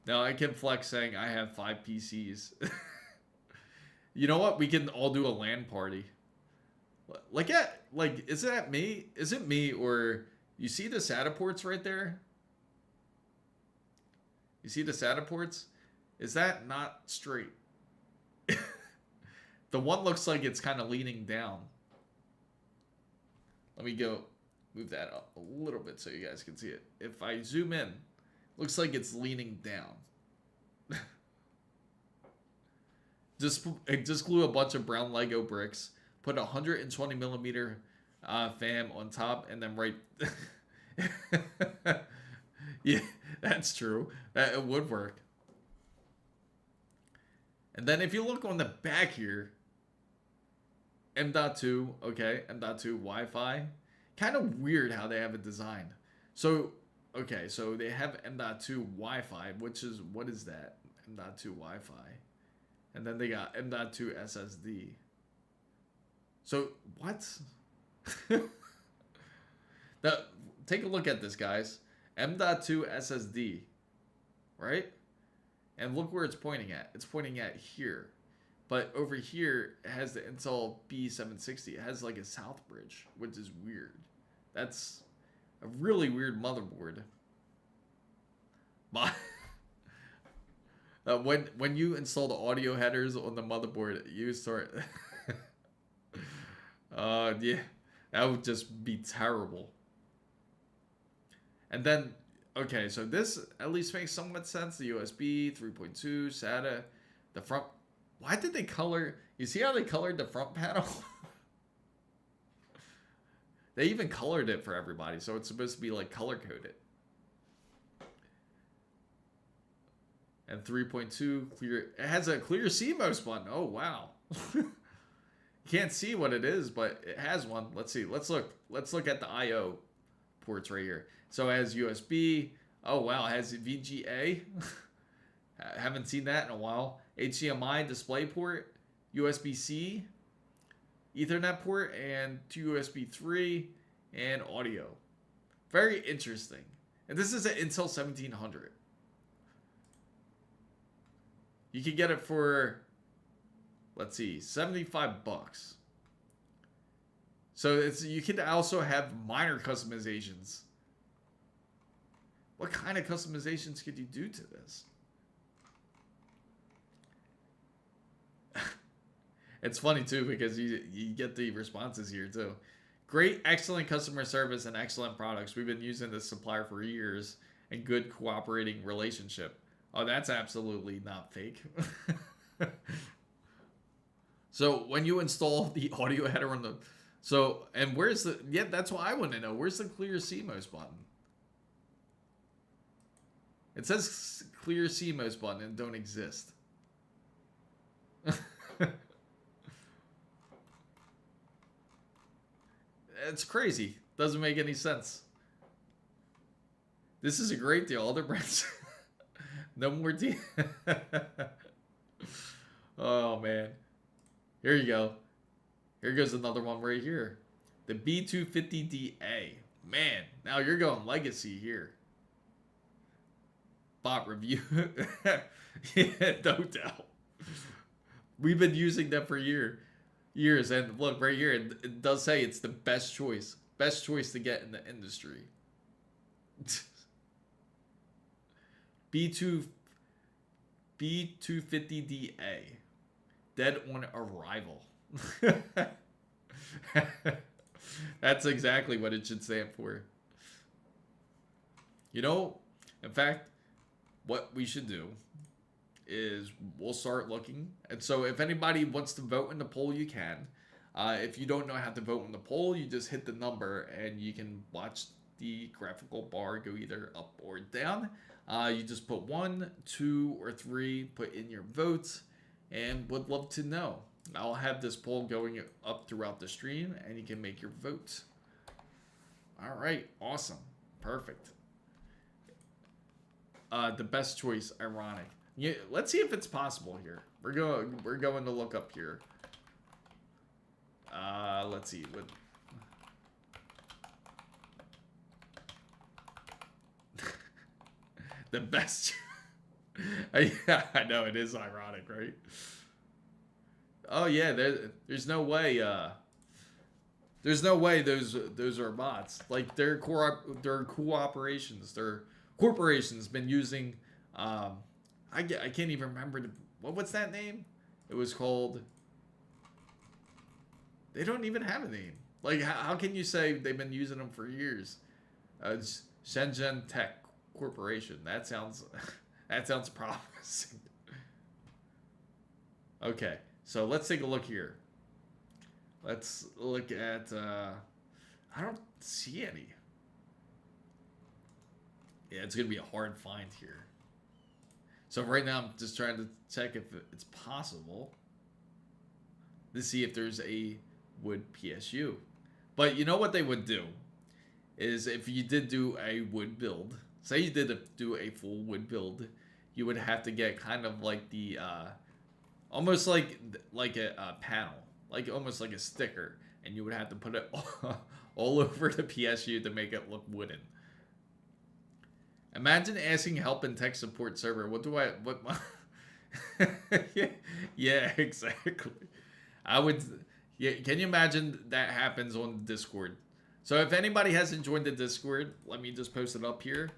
Now I can flex saying I have 5 PCs. You know what? We can all do a LAN party. Is it me? Is it me, or you see the SATA ports right there? You see the SATA ports? Is that not straight? The one looks like it's kind of leaning down. Let me move that up a little bit so you guys can see it. If I zoom in, looks like it's leaning down. Just glue a bunch of brown Lego bricks, put a 120 millimeter fan on top, and then yeah, that's true. It would work. And then if you look on the back here, M.2, okay, M.2 Wi-Fi. Kind of weird how they have it designed. So, okay, so they have M.2 Wi-Fi, which is, what is that? M.2 Wi-Fi. And then they got M.2 SSD. So, what? Now, take a look at this, guys. M.2 SSD, right? And look where it's pointing at. It's pointing at here. But over here, it has the Intel B760. It has like a south bridge, which is weird. That's a really weird motherboard. When you install the audio headers on the motherboard, you start... yeah, that would just be terrible. And then, okay, so this at least makes somewhat sense. The USB 3.2, SATA, the front... Why did they color... You see how they colored the front panel? They even colored it for everybody, so it's supposed to be like color-coded. And 3.2 clear... It has a clear CMOS button. Oh, wow. You can't see what it is, but it has one. Let's see. Let's look. Let's look at the I/O ports right here. So it has USB. Oh, wow. It has VGA. Haven't seen that in a while. HDMI display port, USB-C, Ethernet port, and 2 USB 3, and audio. Very interesting. And this is an Intel 1700. You can get it for let's see, 75 bucks. So you can also have minor customizations. What kind of customizations could you do to this? It's funny too because you get the responses here too. Great, excellent customer service and excellent products. We've been using this supplier for years and good cooperating relationship. Oh, that's absolutely not fake. So when you install the audio header on the, and where's the, yeah, that's what I want to know. Where's the clear CMOS button? It says clear CMOS button and don't exist. It's crazy. Doesn't make any sense. This is a great deal. Other brands. No more deal. Oh, man. Here you go. Here goes another one right here. The B250DA. Man, now you're going legacy here. Bot review. Yeah, no doubt. We've been using them for years, and look right here, it does say it's the best choice to get in the industry. B250DA, dead on arrival. That's exactly what it should stand for. You know, in fact, what we should do is we'll start looking. And so if anybody wants to vote in the poll, you can. If you don't know how to vote in the poll, you just hit the number and you can watch the graphical bar go either up or down. You just put 1, 2, or 3, put in your votes, and would love to know. I'll have this poll going up throughout the stream and you can make your vote. All right, awesome, perfect. The best choice, ironic. Yeah, let's see if it's possible here. We're going to look up here. Let's see what. The best. Yeah, I know it is ironic, right? Oh yeah, there's no way. There's no way those are bots. Like they're cooperations. They're corporations been using. I can't even remember what's that name? It was called. They don't even have a name. Like how can you say they've been using them for years? Shenzhen Tech Corporation. That sounds promising. Okay, so let's take a look here. Let's look at. I don't see any. Yeah, it's gonna be a hard find here. So right now I'm just trying to check if it's possible to see if there's a wood PSU. But you know what they would do is if you did do a wood build, say you did do a full wood build, you would have to get kind of like the almost like a panel, like almost like a sticker, and you would have to put it all over the PSU to make it look wooden. Imagine asking help in tech support server. What yeah, exactly. I would. Yeah, can you imagine that happens on Discord? So if anybody hasn't joined the Discord, let me just post it up here.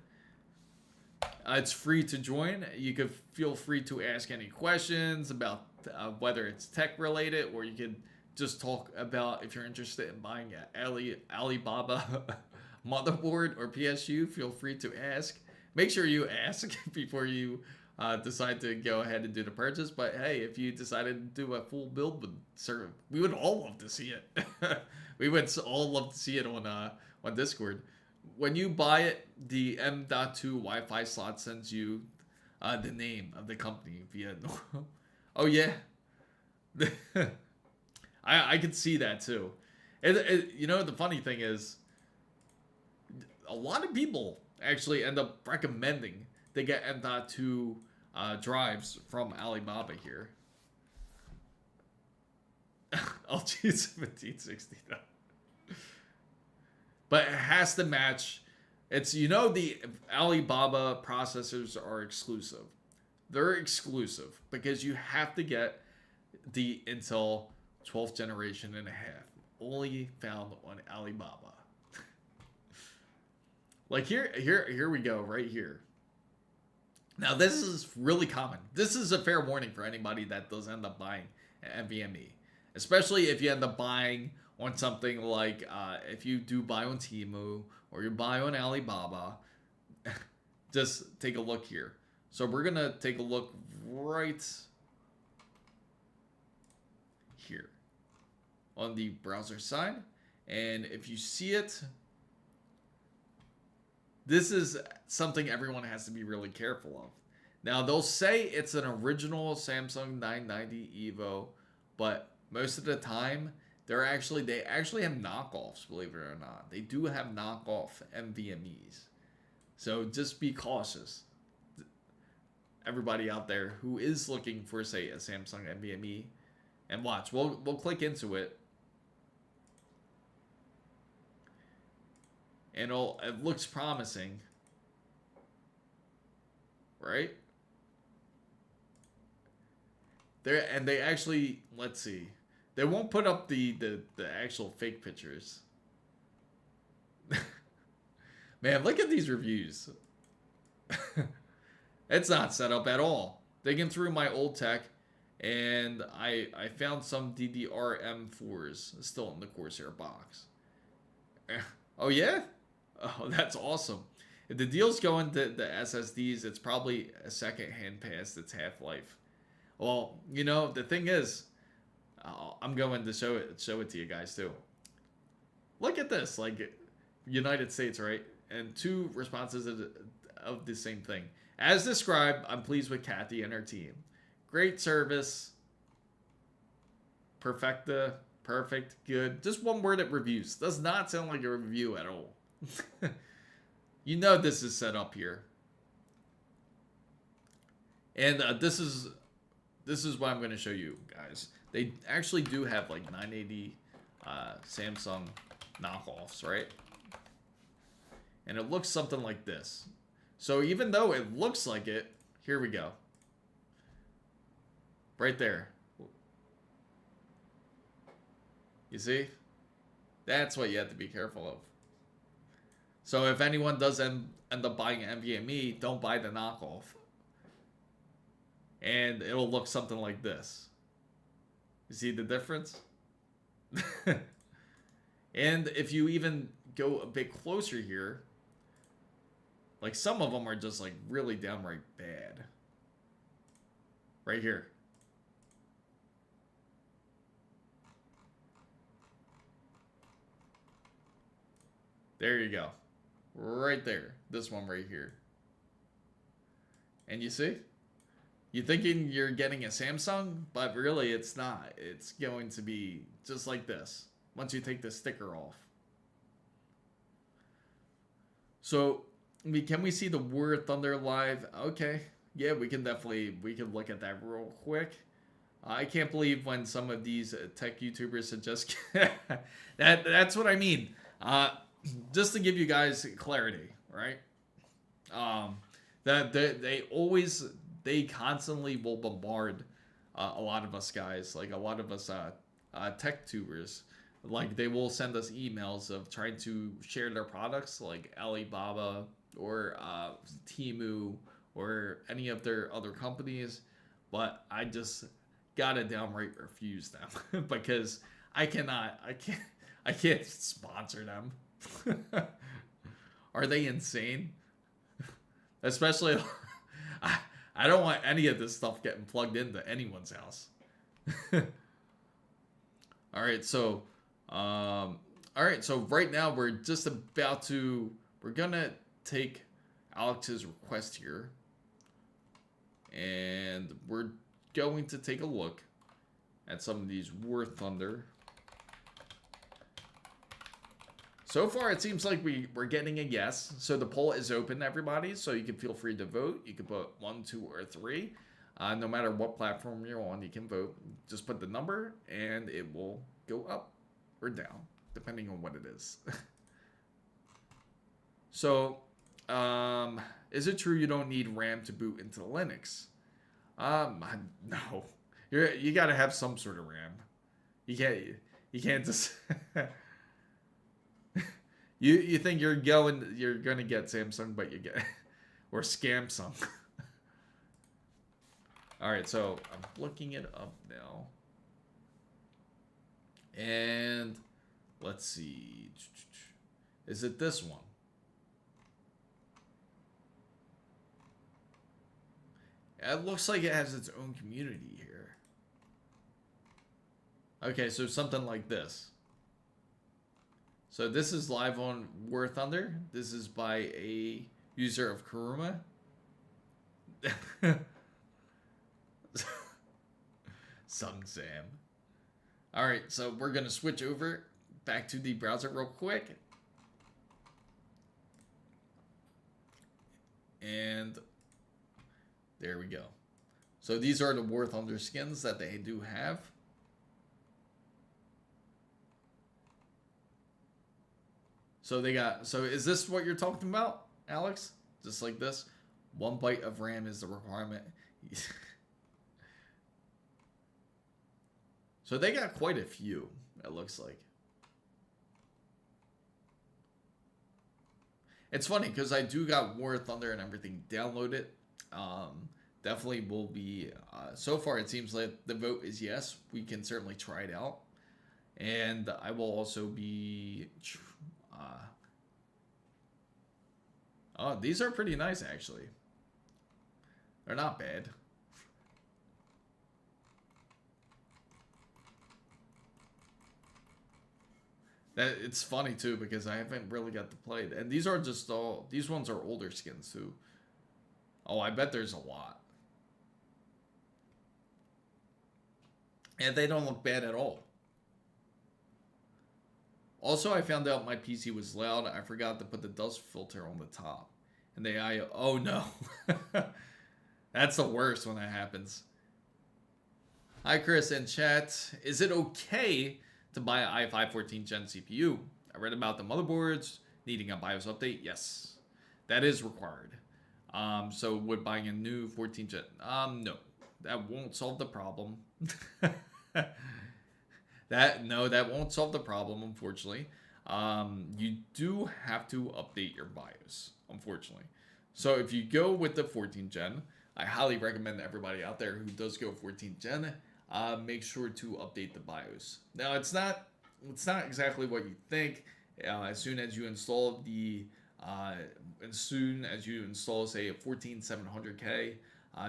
It's free to join. You could feel free to ask any questions about whether it's tech related, or you could just talk about if you're interested in buying an Alibaba motherboard or PSU. Feel free to ask. Make sure you ask before you decide to go ahead and do the purchase. But hey, if you decided to do a full build with server, we would all love to see it. We would all love to see it on Discord. When you buy it, the M.2 Wi-Fi slot sends you the name of the company via. Oh yeah, I could see that too. You know, the funny thing is, a lot of people actually end up recommending they get M.2 drives from Alibaba here. LG 1760 though. But it has to match. It's, you know, the Alibaba processors are exclusive. They're exclusive because you have to get the Intel 12th generation and a half, only found on Alibaba. Like here we go, right here. Now this is really common. This is a fair warning for anybody that does end up buying NVMe, especially if you end up buying on something like if you do buy on Temu or you buy on Alibaba. Just take a look here. So we're gonna take a look right here on the browser side, and if you see it, this is something everyone has to be really careful of. Now they'll say it's an original Samsung 990 Evo, but most of the time they actually have knockoffs, believe it or not. They do have knockoff NVMEs. So just be cautious. Everybody out there who is looking for, say, a Samsung NVMe, and watch, we'll click into it, and it looks promising, right? They actually, let's see, they won't put up the actual fake pictures. Man, look at these reviews. It's not set up at all. Digging through my old tech, and I found some DDR-M4s still in the Corsair box. Oh yeah? Oh, that's awesome. If the deal's going to the SSDs, it's probably a second hand past its half-life. Well, you know, the thing is, I'm going to show it to you guys too. Look at this, like United States, right? And two responses of the same thing. As described, I'm pleased with Kathy and her team. Great service. Perfecta. Perfect. Good. Just one word at reviews. Does not sound like a review at all. You know this is set up here. And this is what I'm going to show you guys. They actually do have like 980 Samsung knockoffs, right? And it looks something like this. So even though it looks like it, here we go. Right there. You see? That's what you have to be careful of. So if anyone does end up buying an NVMe, don't buy the knockoff. And it'll look something like this. You see the difference? And if you even go a bit closer here, like some of them are just like really downright bad. Right here. There you go. Right there. This one right here. And you see? You're thinking you're getting a Samsung, but really it's not. It's going to be just like this once you take the sticker off. So, can we see the War Thunder live? Okay. Yeah, we can look at that real quick. I can't believe when some of these tech YouTubers suggest that's what I mean. Just to give you guys clarity, right? That they constantly will bombard a lot of us guys, like a lot of us tech tubers. Like they will send us emails of trying to share their products, like Alibaba or Temu or any of their other companies, but I just gotta downright refuse them because I can't sponsor them. Are they insane? Especially, I don't want any of this stuff getting plugged into anyone's house. All right, so right now we're gonna take Alex's request here, and we're going to take a look at some of these War Thunder. So far, it seems like we're getting a yes. So the poll is open, everybody. So you can feel free to vote. You can put 1, 2, or 3. No matter what platform you're on, you can vote. Just put the number, and it will go up or down, depending on what it is. So, is it true you don't need RAM to boot into Linux? No. you got to have some sort of RAM. You can't just you think you're gonna get Samsung, but you get or Scamsung. All right, so I'm looking it up now, and let's see, is it this one? It looks like it has its own community here. Okay, so something like this. So this is live on War Thunder. This is by a user of Kuruma. Sung Sam. Alright, so we're going to switch over back to the browser real quick. And there we go. So these are the War Thunder skins that they do have. So they got, so is this what you're talking about, Alex? Just like this? 1 byte of RAM is the requirement. So they got quite a few, it looks like. It's funny because I do got War Thunder and everything downloaded. Definitely will be, so far it seems like the vote is yes. We can certainly try it out. And I will also be, oh, these are pretty nice actually. They're not bad. That it's funny too because I haven't really got to play it. And these are just all, these ones are older skins too. Oh, I bet there's a lot. And they don't look bad at all. Also, I found out my PC was loud. I forgot to put the dust filter on the top. And oh no. That's the worst when that happens. Hi Chris in chat. Is it okay to buy an i5 14th gen CPU? I read about the motherboards needing a BIOS update. Yes, that is required. So would buying a new 14th gen, no, that won't solve the problem. That won't solve the problem, unfortunately. You do have to update your BIOS, unfortunately. So if you go with the 14th gen, I highly recommend everybody out there who does go 14th gen, make sure to update the BIOS. Now it's not exactly what you think. As soon as you install say a 14700K,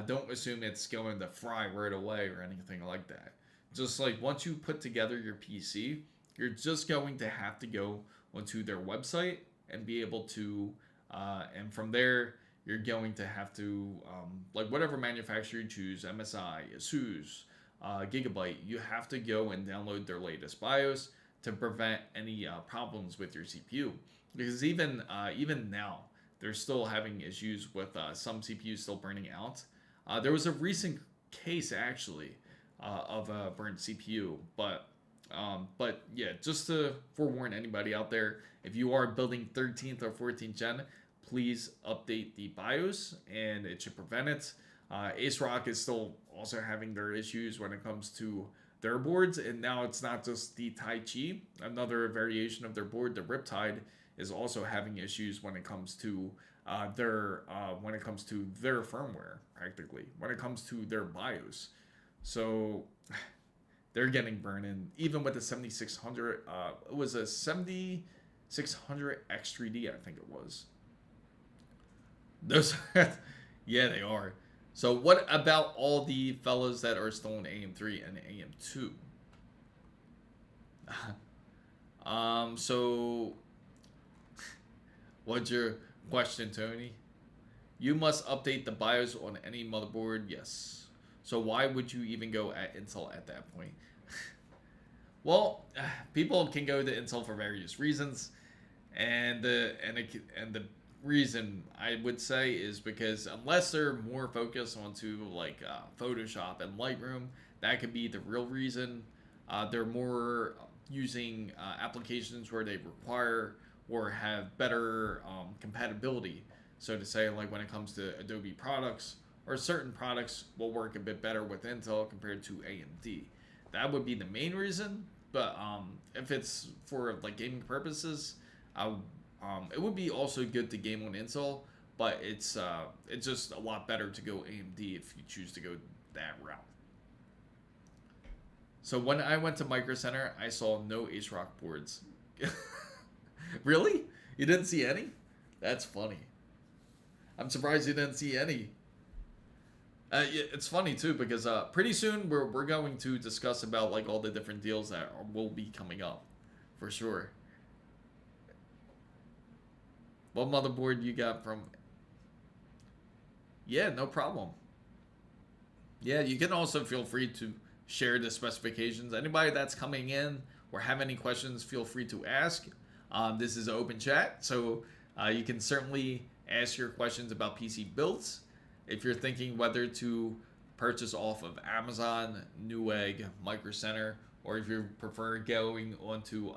don't assume it's going to fry right away or anything like that. Just like once you put together your PC, you're just going to have to go onto their website and be able to, and from there, you're going to have to, like whatever manufacturer you choose, MSI, Asus, Gigabyte, you have to go and download their latest BIOS to prevent any problems with your CPU. Because even now, they're still having issues with some CPUs still burning out. There was a recent case actually of a burnt CPU, but yeah, just to forewarn anybody out there, if you are building 13th or 14th gen, please update the BIOS and it should prevent it. ASRock is still also having their issues when it comes to their boards, and now it's not just the Tai Chi, another variation of their board, the Riptide, is also having issues when it comes to their firmware, practically when it comes to their BIOS. So they're getting burned in, even with the 7600. It was a 7600 X3D, I think it was. Those, yeah, they are. So what about all the fellas that are still in AM3 and AM2? So what's your question, Tony? You must update the BIOS on any motherboard. Yes. So why would you even go at Intel at that point? Well, people can go to Intel for various reasons, and the reason I would say is because unless they're more focused onto like Photoshop and Lightroom, that could be the real reason. They're more using applications where they require or have better compatibility, so to say, like when it comes to Adobe products or certain products will work a bit better with Intel compared to AMD. That would be the main reason. But if it's for like gaming purposes, it would be also good to game on Intel. But it's just a lot better to go AMD if you choose to go that route. So when I went to Micro Center, I saw no ASRock boards. Really? You didn't see any? That's funny. I'm surprised you didn't see any. It's funny too because pretty soon we're going to discuss about like all the different deals that will be coming up, for sure. What motherboard you got from? Yeah, no problem. Yeah, you can also feel free to share the specifications. Anybody that's coming in or have any questions, feel free to ask. This is an open chat, so you can certainly ask your questions about PC builds. If you're thinking whether to purchase off of Amazon, Newegg, Micro Center, or if you prefer going onto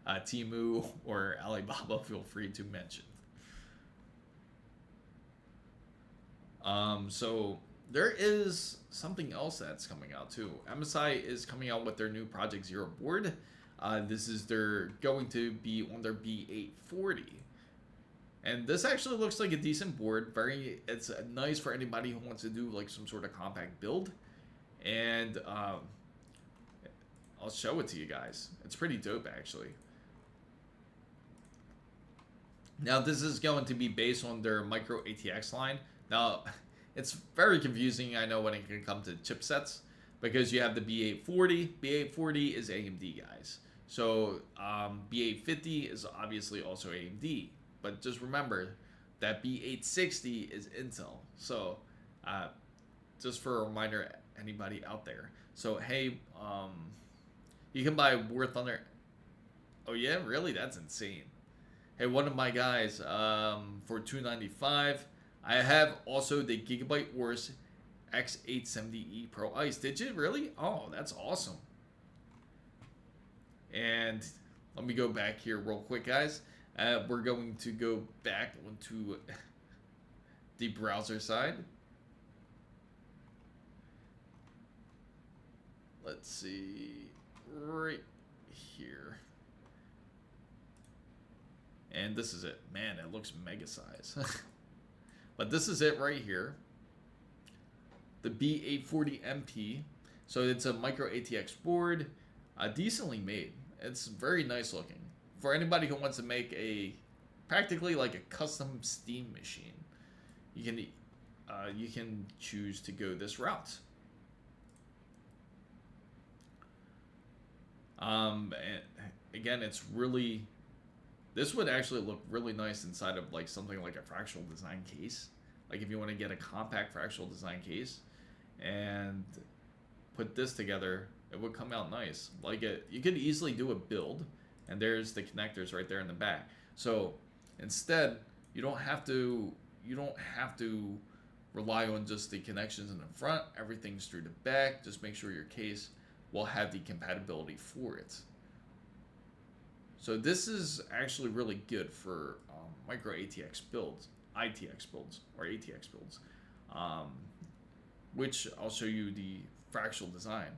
Temu or Alibaba, feel free to mention. So there is something else that's coming out too. MSI is coming out with their new Project Zero board. They're going to be on their B840. And this actually looks like a decent board. It's nice for anybody who wants to do like some sort of compact build. And I'll show it to you guys. It's pretty dope actually. Now this is going to be based on their micro ATX line. Now it's very confusing, I know, when it can come to chipsets, because you have the B840. B840 is AMD, guys. So B850 is obviously also AMD. But just remember that B860 is Intel. So just for a reminder, anybody out there. So hey, you can buy War Thunder. Oh yeah, really? That's insane. Hey, one of my guys for $295. I have also the Gigabyte Wars X870E Pro Ice. Did you really? Oh, that's awesome. And let me go back here real quick, guys. We're going to go back onto the browser side. Let's see, right here. And this is it. Man, it looks mega size. But this is it right here. The B840MP. So it's a micro ATX board, decently made. It's very nice looking. For anybody who wants to make practically like a custom Steam machine, you can choose to go this route. And again, this would actually look really nice inside of like something like a fractional design case. Like if you want to get a compact fractional design case and put this together, it would come out nice. Like you could easily do a build, and there's the connectors right there in the back. So instead, you don't have to rely on just the connections in the front. Everything's through the back. Just make sure your case will have the compatibility for it. So this is actually really good for micro ATX builds, ITX builds, or ATX builds, which I'll show you the fractional design.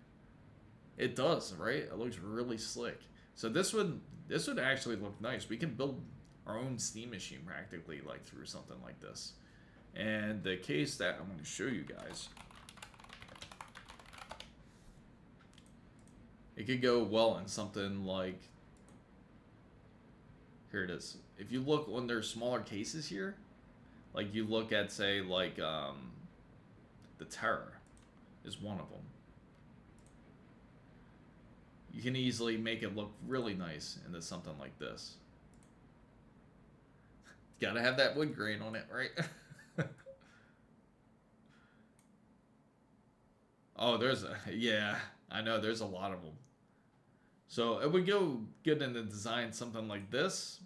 It does, right? It looks really slick. So this would actually look nice. We can build our own Steam machine practically, like through something like this. And the case that I'm going to show you guys, it could go well in something like, here it is. If you look on their smaller cases here, like you look at, say, like the Terror is one of them. You can easily make it look really nice into something like this. Gotta have that wood grain on it, right? Oh, yeah, I know, there's a lot of them. So it would go good in the design, something like this.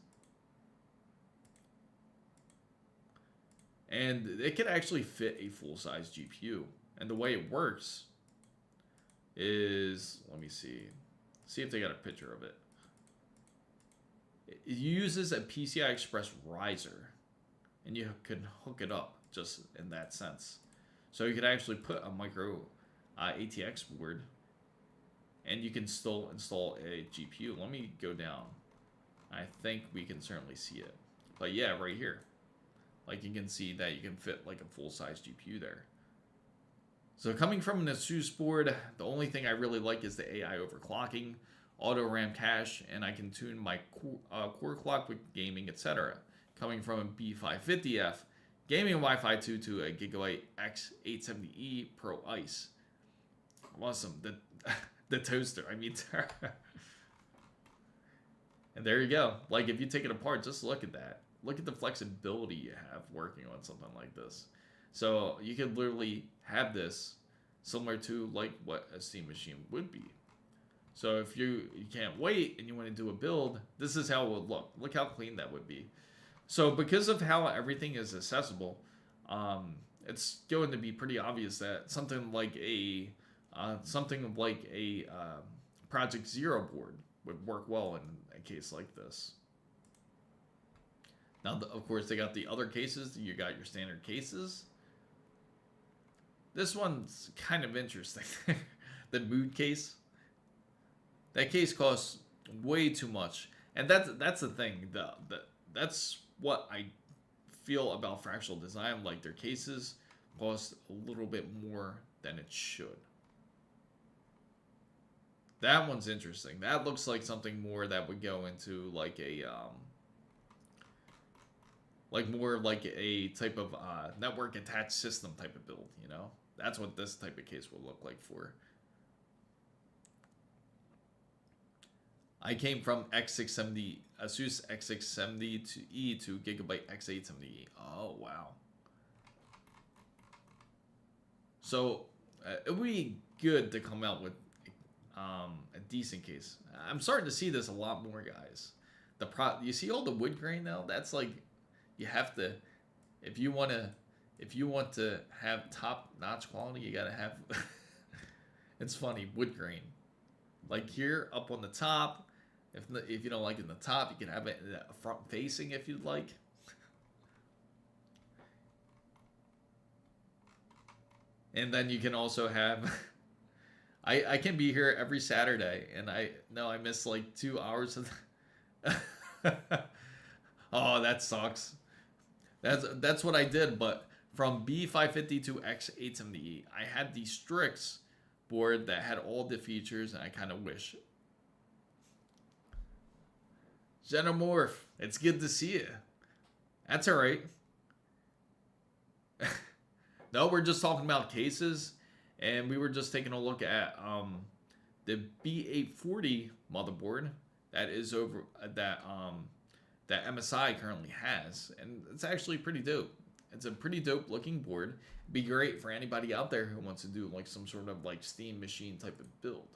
And it could actually fit a full-size GPU. And the way it works is, let me see if they got a picture of it. It uses a PCI Express riser. and you can hook it up just in that sense. So you could actually put a micro ATX board, and you can still install a GPU. Let me go down. I think we can certainly see it. But yeah, right here. Like you can see that you can fit like a full-size GPU there. So coming from an Asus board, the only thing I really like is the AI overclocking, auto RAM cache, and I can tune my core clock with gaming, etc. Coming from a B550F, gaming Wi-Fi 2 to a Gigabyte X870E Pro Ice. Awesome. The toaster, I mean. And there you go. Like if you take it apart, just look at that. Look at the flexibility you have working on something like this. So you could literally have this similar to like what a Steam machine would be. So if you can't wait and you want to do a build, this is how it would look. Look how clean that would be. So because of how everything is accessible, it's going to be pretty obvious that something like a Project Zero board would work well in a case like this. Now, of course, they got the other cases. You got your standard cases. This one's kind of interesting. The mood case. That case costs way too much, and that's the thing. That's what I feel about fractional design. Like their cases cost a little bit more than it should. That one's interesting. That looks like something more that would go into like a more like a type of network attached system type of build, you know? That's what this type of case will look like for. I came from X670, Asus X670E to Gigabyte X870E. Oh, wow. So it would be good to come out with a decent case. I'm starting to see this a lot more, guys. You see all the wood grain now? That's like, you have to, if you want to have top-notch quality, you gotta have. It's funny, wood grain. Like here, up on the top. If you don't like it in the top, you can have it front facing if you'd like. And then you can also have. I can be here every Saturday, and I miss like 2 hours of. Oh, that sucks. That's what I did, but from B550 to X870E, I had the Strix board that had all the features, and I kind of wish. Xenomorph, it's good to see you. That's all right. No, we're just talking about cases, and we were just taking a look at the B840 motherboard that is over that MSI currently has, and it's actually pretty dope. It's a pretty dope looking board. It'd be great for anybody out there who wants to do like some sort of like Steam machine type of build.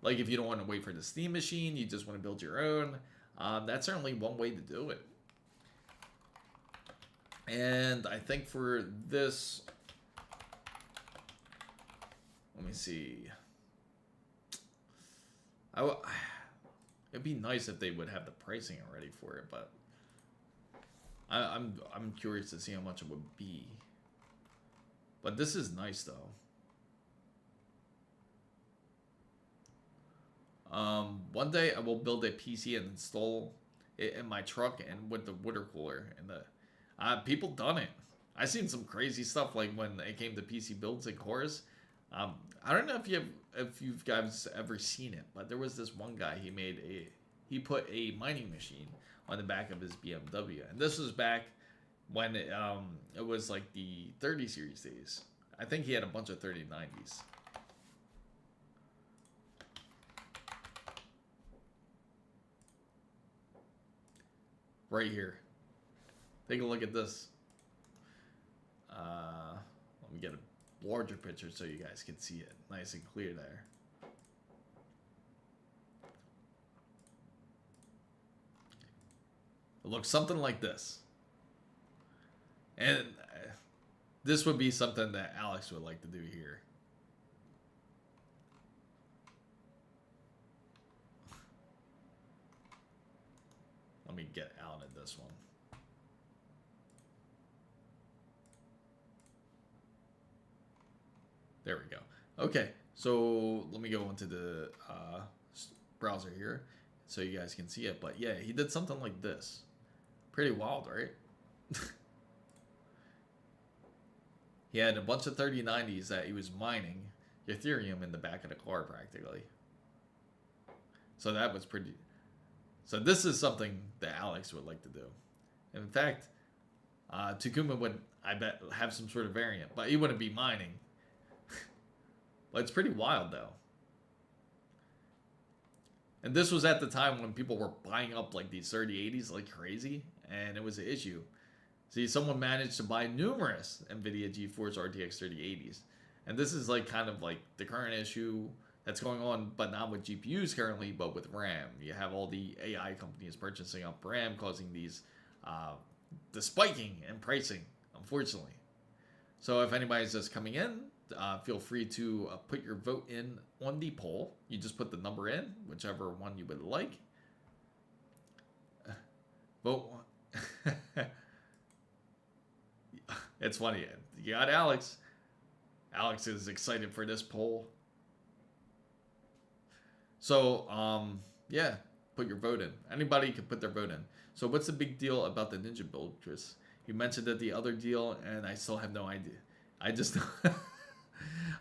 Like if you don't want to wait for the Steam machine, you just want to build your own. That's certainly one way to do it. And I think for this, let me see. It'd be nice if they would have the pricing already for it, but I'm curious to see how much it would be. But this is nice though. One day I will build a PC and install it in my truck and with the water cooler and the people done it. I seen some crazy stuff like when it came to PC builds and cores. I don't know if you guys ever seen it, but there was this one guy, he put a mining machine on the back of his BMW, and this was back when it was like the 30 series days. I think he had a bunch of 3090s. Right here. Take a look at this. Let me get a larger picture so you guys can see it nice and clear there. It looks something like this. And this would be something that Alex would like to do here. Let me get out of this one. There we go. Okay, so let me go into the browser here so you guys can see it. But yeah, he did something like this. Pretty wild, right? He had a bunch of 3090s that he was mining Ethereum in the back of the car practically. So that was pretty... So this is something that Alex would like to do. In fact, Takuma would, I bet, have some sort of variant, but he wouldn't be mining. But it's pretty wild, though. And this was at the time when people were buying up like these 3080s like crazy, and it was an issue. See, someone managed to buy numerous NVIDIA GeForce RTX 3080s. And this is like kind of like the current issue that's going on, but not with GPUs currently, but with RAM. You have all the AI companies purchasing up RAM, causing these the spiking in pricing, unfortunately. So if anybody's just coming in, feel free to put your vote in on the poll. You just put the number in, whichever one you would like. Vote one. It's funny. You got Alex. Alex is excited for this poll. So, yeah, put your vote in. Anybody can put their vote in. So what's the big deal about the Ninja build, Chris? You mentioned that the other deal, and I still have no idea. I just...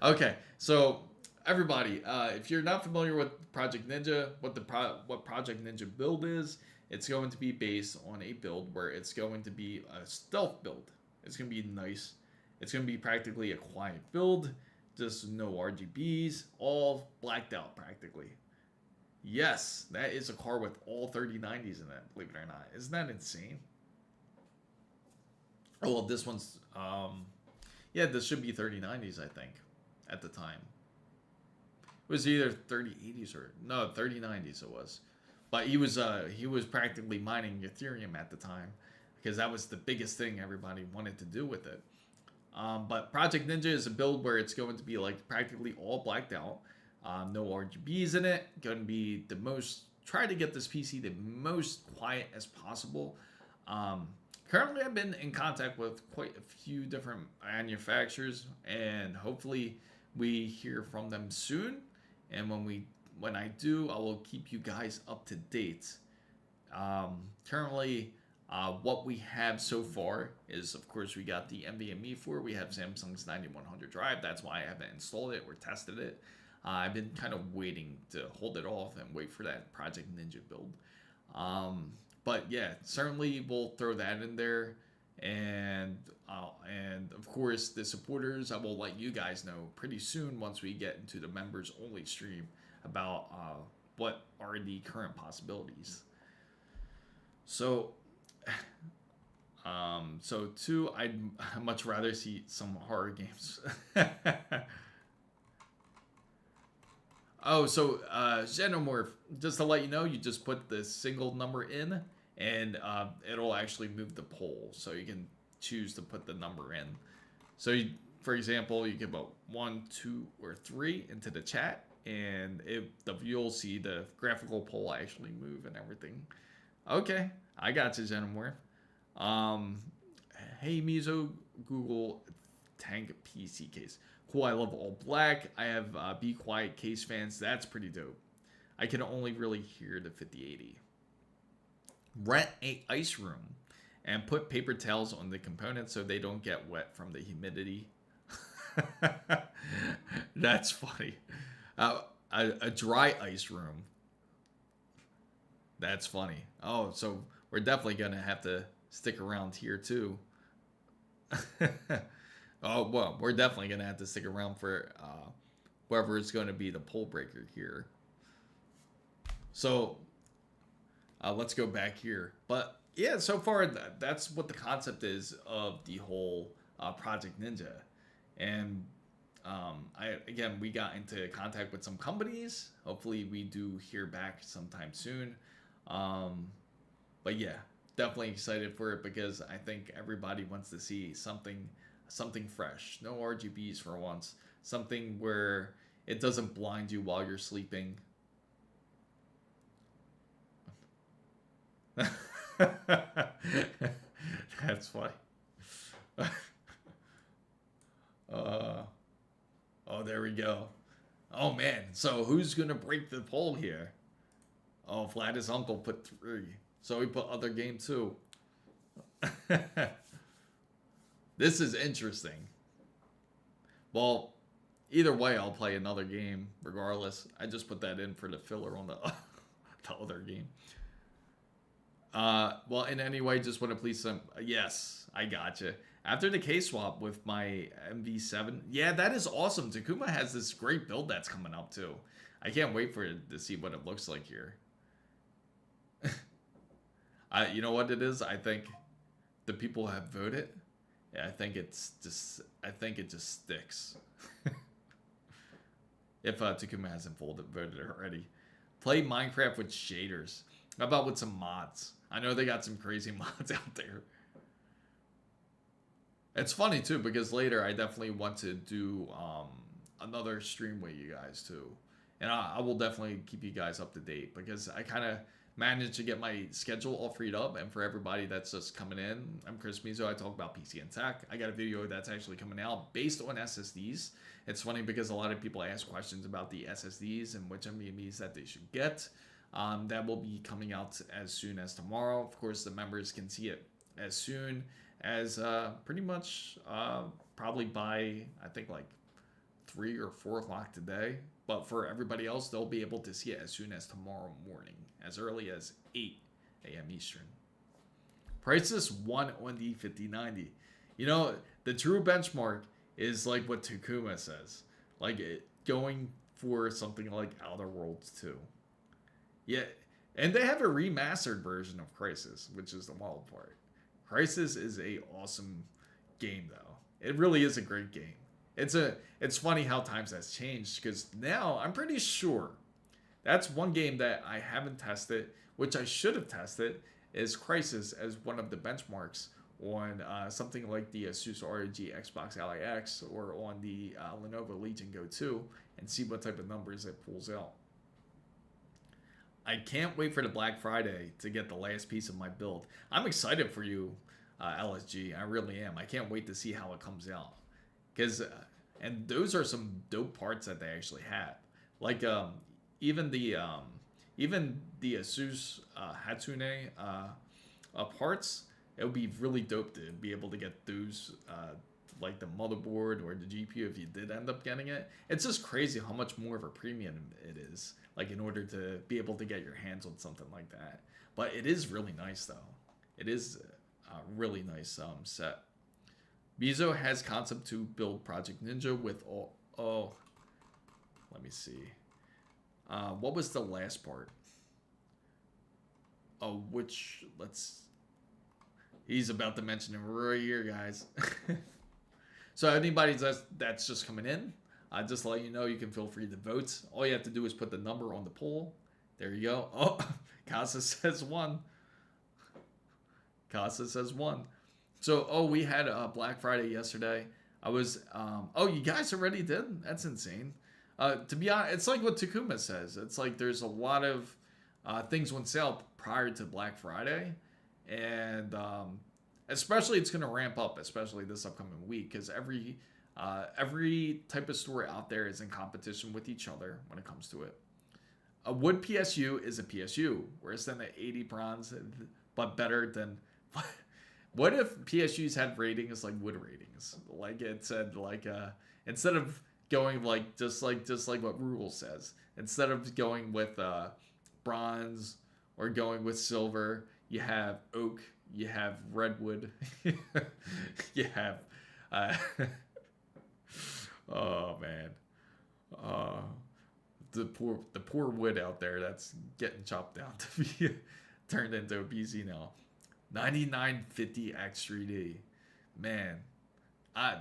Okay, so everybody, if you're not familiar with Project Ninja, what Project Ninja build is, it's going to be based on a build where it's going to be a stealth build. It's going to be nice. It's going to be practically a quiet build, just no RGBs, all blacked out practically. Yes, that is a car with all 3090s in it, believe it or not. Isn't that insane? Oh, well, this one's, yeah, this should be 3090s, I think, at the time. It was either 3080s or, no, 3090s it was. But he was practically mining Ethereum at the time, because that was the biggest thing everybody wanted to do with it. But Project Ninja is a build where it's going to be like practically all blacked out. No RGBs in it. Going to be the most... Try to get this PC the most quiet as possible. Currently, I've been in contact with quite a few different manufacturers, and hopefully we hear from them soon. And when I do, I will keep you guys up to date. Currently, what we have so far is, of course, we got the NVMe for it. We have Samsung's 9100 drive. That's why I haven't installed it or tested it. I've been kind of waiting to hold it off and wait for that Project Ninja build. But yeah, certainly we'll throw that in there. And of course, the supporters, I will let you guys know pretty soon once we get into the members only stream about what are the current possibilities. So, too, I'd much rather see some horror games. Oh, so Xenomorph, just to let you know, you just put the single number in, and it'll actually move the poll. So you can choose to put the number in. So, for example, you can put 1, 2, or 3 into the chat, and you'll see the graphical poll actually move and everything. Okay, I got you, Xenomorph. Hey, Mizo, Google Tank PC case. Cool, I love all black. I have Be Quiet case fans. That's pretty dope. I can only really hear the 5080. Rent a ice room and put paper towels on the components so they don't get wet from the humidity. That's funny. A dry ice room. That's funny. Oh, so we're definitely going to have to stick around here too. Oh, well, we're definitely going to have to stick around for whoever is going to be the poll breaker here. So let's go back here. But yeah, so far that's what the concept is of the whole Project Ninja. And again, we got into contact with some companies. Hopefully we do hear back sometime soon. But yeah, definitely excited for it because I think everybody wants to see something fresh. No RGBs for once. Something where it doesn't blind you while you're sleeping. That's funny. Oh, there we go. Oh man, so who's gonna break the poll here? Oh, Vlad's uncle put 3, so he put other game too. This is interesting. Well, either way, I'll play another game regardless. I just put that in for the filler on the, the other game. Well, in any way, just want to please some. Yes, I gotcha. After the case swap with my MV7, yeah, that is awesome. Takuma has this great build that's coming up too. I can't wait for it to see what it looks like here. You know what it is? I think the people have voted. Yeah, I think it just sticks. If Takuma hasn't voted already. Play Minecraft with shaders. How about with some mods? I know they got some crazy mods out there. It's funny too because later I definitely want to do another stream with you guys too, and I will definitely keep you guys up to date because I kind of managed to get my schedule all freed up. And for everybody that's just coming in, I'm Chris Mizo. I talk about PC and tech. I got a video that's actually coming out based on SSDs. It's funny because a lot of people ask questions about the SSDs and which NVMEs that they should get. That will be coming out as soon as tomorrow. Of course, the members can see it as soon as pretty much probably by, I think, like 3 or 4 o'clock today. But for everybody else, they'll be able to see it as soon as tomorrow morning, as early as 8 a.m. Eastern. Prices 1 on the 5090. You know, the true benchmark is like what Takuma says. Like going for something like Outer Worlds 2. Yeah, and they have a remastered version of Crysis, which is the wild part. Crysis is a awesome game, though. It really is a great game. It's funny how times has changed because now I'm pretty sure that's one game that I haven't tested, which I should have tested, is Crysis as one of the benchmarks on something like the Asus ROG Xbox Ally X or on the Lenovo Legion Go 2 and see what type of numbers it pulls out. I can't wait for the Black Friday to get the last piece of my build. I'm excited for you, LSG. I really am. I can't wait to see how it comes out. Because, and those are some dope parts that they actually have. Like, even the Asus Hatsune parts, it would be really dope to be able to get those, like the motherboard or the GPU if you did end up getting it. It's just crazy how much more of a premium it is. Like in order to be able to get your hands on something like that. But it is really nice though. It is a really nice set. Mizo has concept to build Project Ninja with all, let me see. What was the last part? Oh, he's about to mention it right here, guys. So anybody that's just coming in, just to let you know, you can feel free to vote. All you have to do is put the number on the poll. There you go. Oh, Casa says 1. Casa says 1. So, we had a Black Friday yesterday. I was, you guys already did? That's insane. To be honest, it's like what Takuma says. It's like there's a lot of things on sale prior to Black Friday. And especially it's going to ramp up, especially this upcoming week, because every type of store out there is in competition with each other when it comes to it. A wood PSU is a PSU, worse than the 80 bronze, but better than. What if PSUs had ratings like wood ratings? Like it said, like instead of going like just like what Rule says, instead of going with bronze or going with silver, you have oak, you have redwood, you have. Oh man, the poor wood out there that's getting chopped down to be turned into a PC now. 9950X3D, man,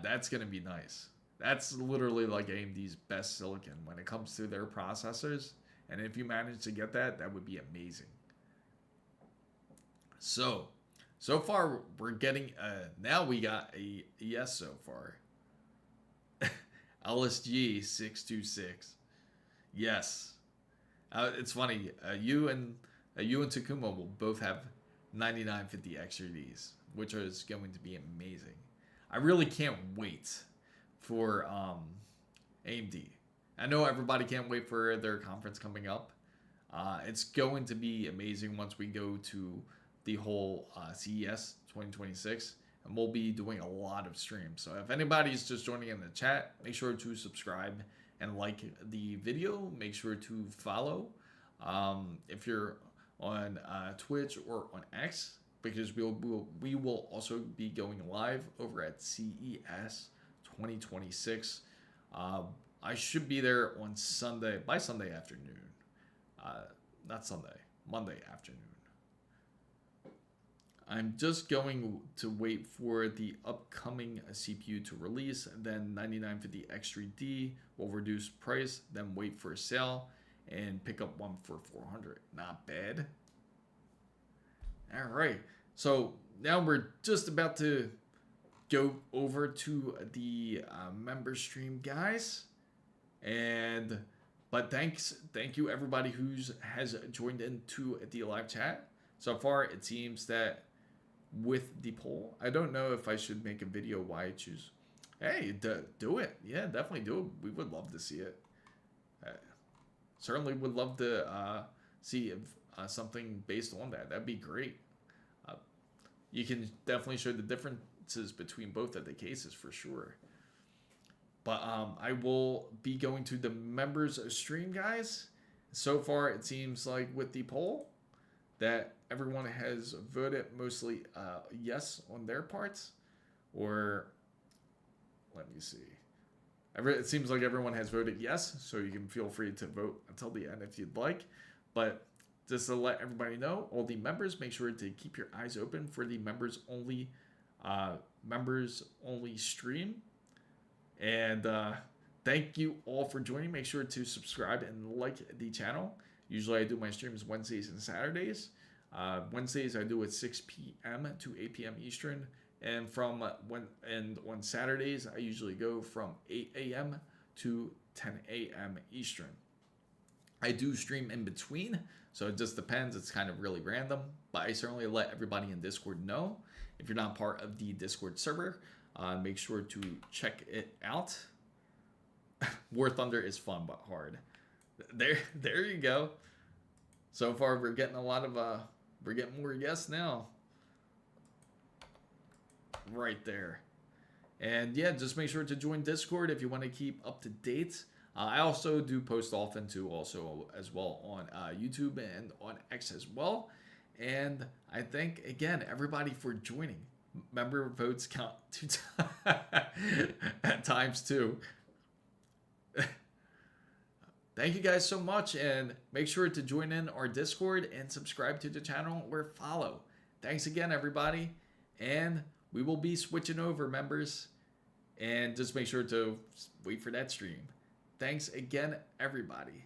that's gonna be nice. That's literally like AMD's best silicon when it comes to their processors, and if you manage to get that, that would be amazing. So far we're getting now we got a yes so far. LSG 626. Yes. It's funny. You and Takuma will both have 9950 X3Ds, which is going to be amazing. I really can't wait for AMD. I know everybody can't wait for their conference coming up. It's going to be amazing once we go to the whole CES 2026, and we'll be doing a lot of streams. So if anybody's just joining in the chat, make sure to subscribe and like the video. Make sure to follow if you're on Twitch or on X, because we will also be going live over at CES 2026. I should be there on Sunday, by Sunday afternoon. Not Sunday, Monday afternoon. I'm just going to wait for the upcoming CPU to release, then 9950 X3D will reduce price, then wait for a sale and pick up one for 400. Not bad. All right, so now we're just about to go over to the member stream, guys. But thank you everybody who has joined into the live chat. So far, it seems that with the poll, I don't know if I should make a video why I choose. Hey, do it. Yeah, definitely do it. We would love to see it. Certainly would love to see if something based on that. That'd be great. You can definitely show the differences between both of the cases for sure. But I will be going to the members stream, guys. So far, it seems like with the poll that everyone has voted mostly yes on their parts. Or, let me see. It seems like everyone has voted yes, so you can feel free to vote until the end if you'd like. But just to let everybody know, all the members, make sure to keep your eyes open for the members only stream. And thank you all for joining. Make sure to subscribe and like the channel. Usually I do my streams Wednesdays and Saturdays. Wednesdays I do at 6 p.m. to 8 p.m. Eastern. And on Saturdays I usually go from 8 a.m. to 10 a.m. Eastern. I do stream in between, so it just depends. It's kind of really random. But I certainly let everybody in Discord know. If you're not part of the Discord server, make sure to check it out. War Thunder is fun but hard. There you go. So far we're getting a lot of we're getting more yes now. Right there. And yeah, just make sure to join Discord if you want to keep up to date. I also do post often too, also as well on YouTube and on X as well. And I thank again everybody for joining. Member votes count 2 at times too. Thank you guys so much, and make sure to join in our Discord and subscribe to the channel or follow. Thanks again, everybody, and we will be switching over, members, and just make sure to wait for that stream. Thanks again, everybody.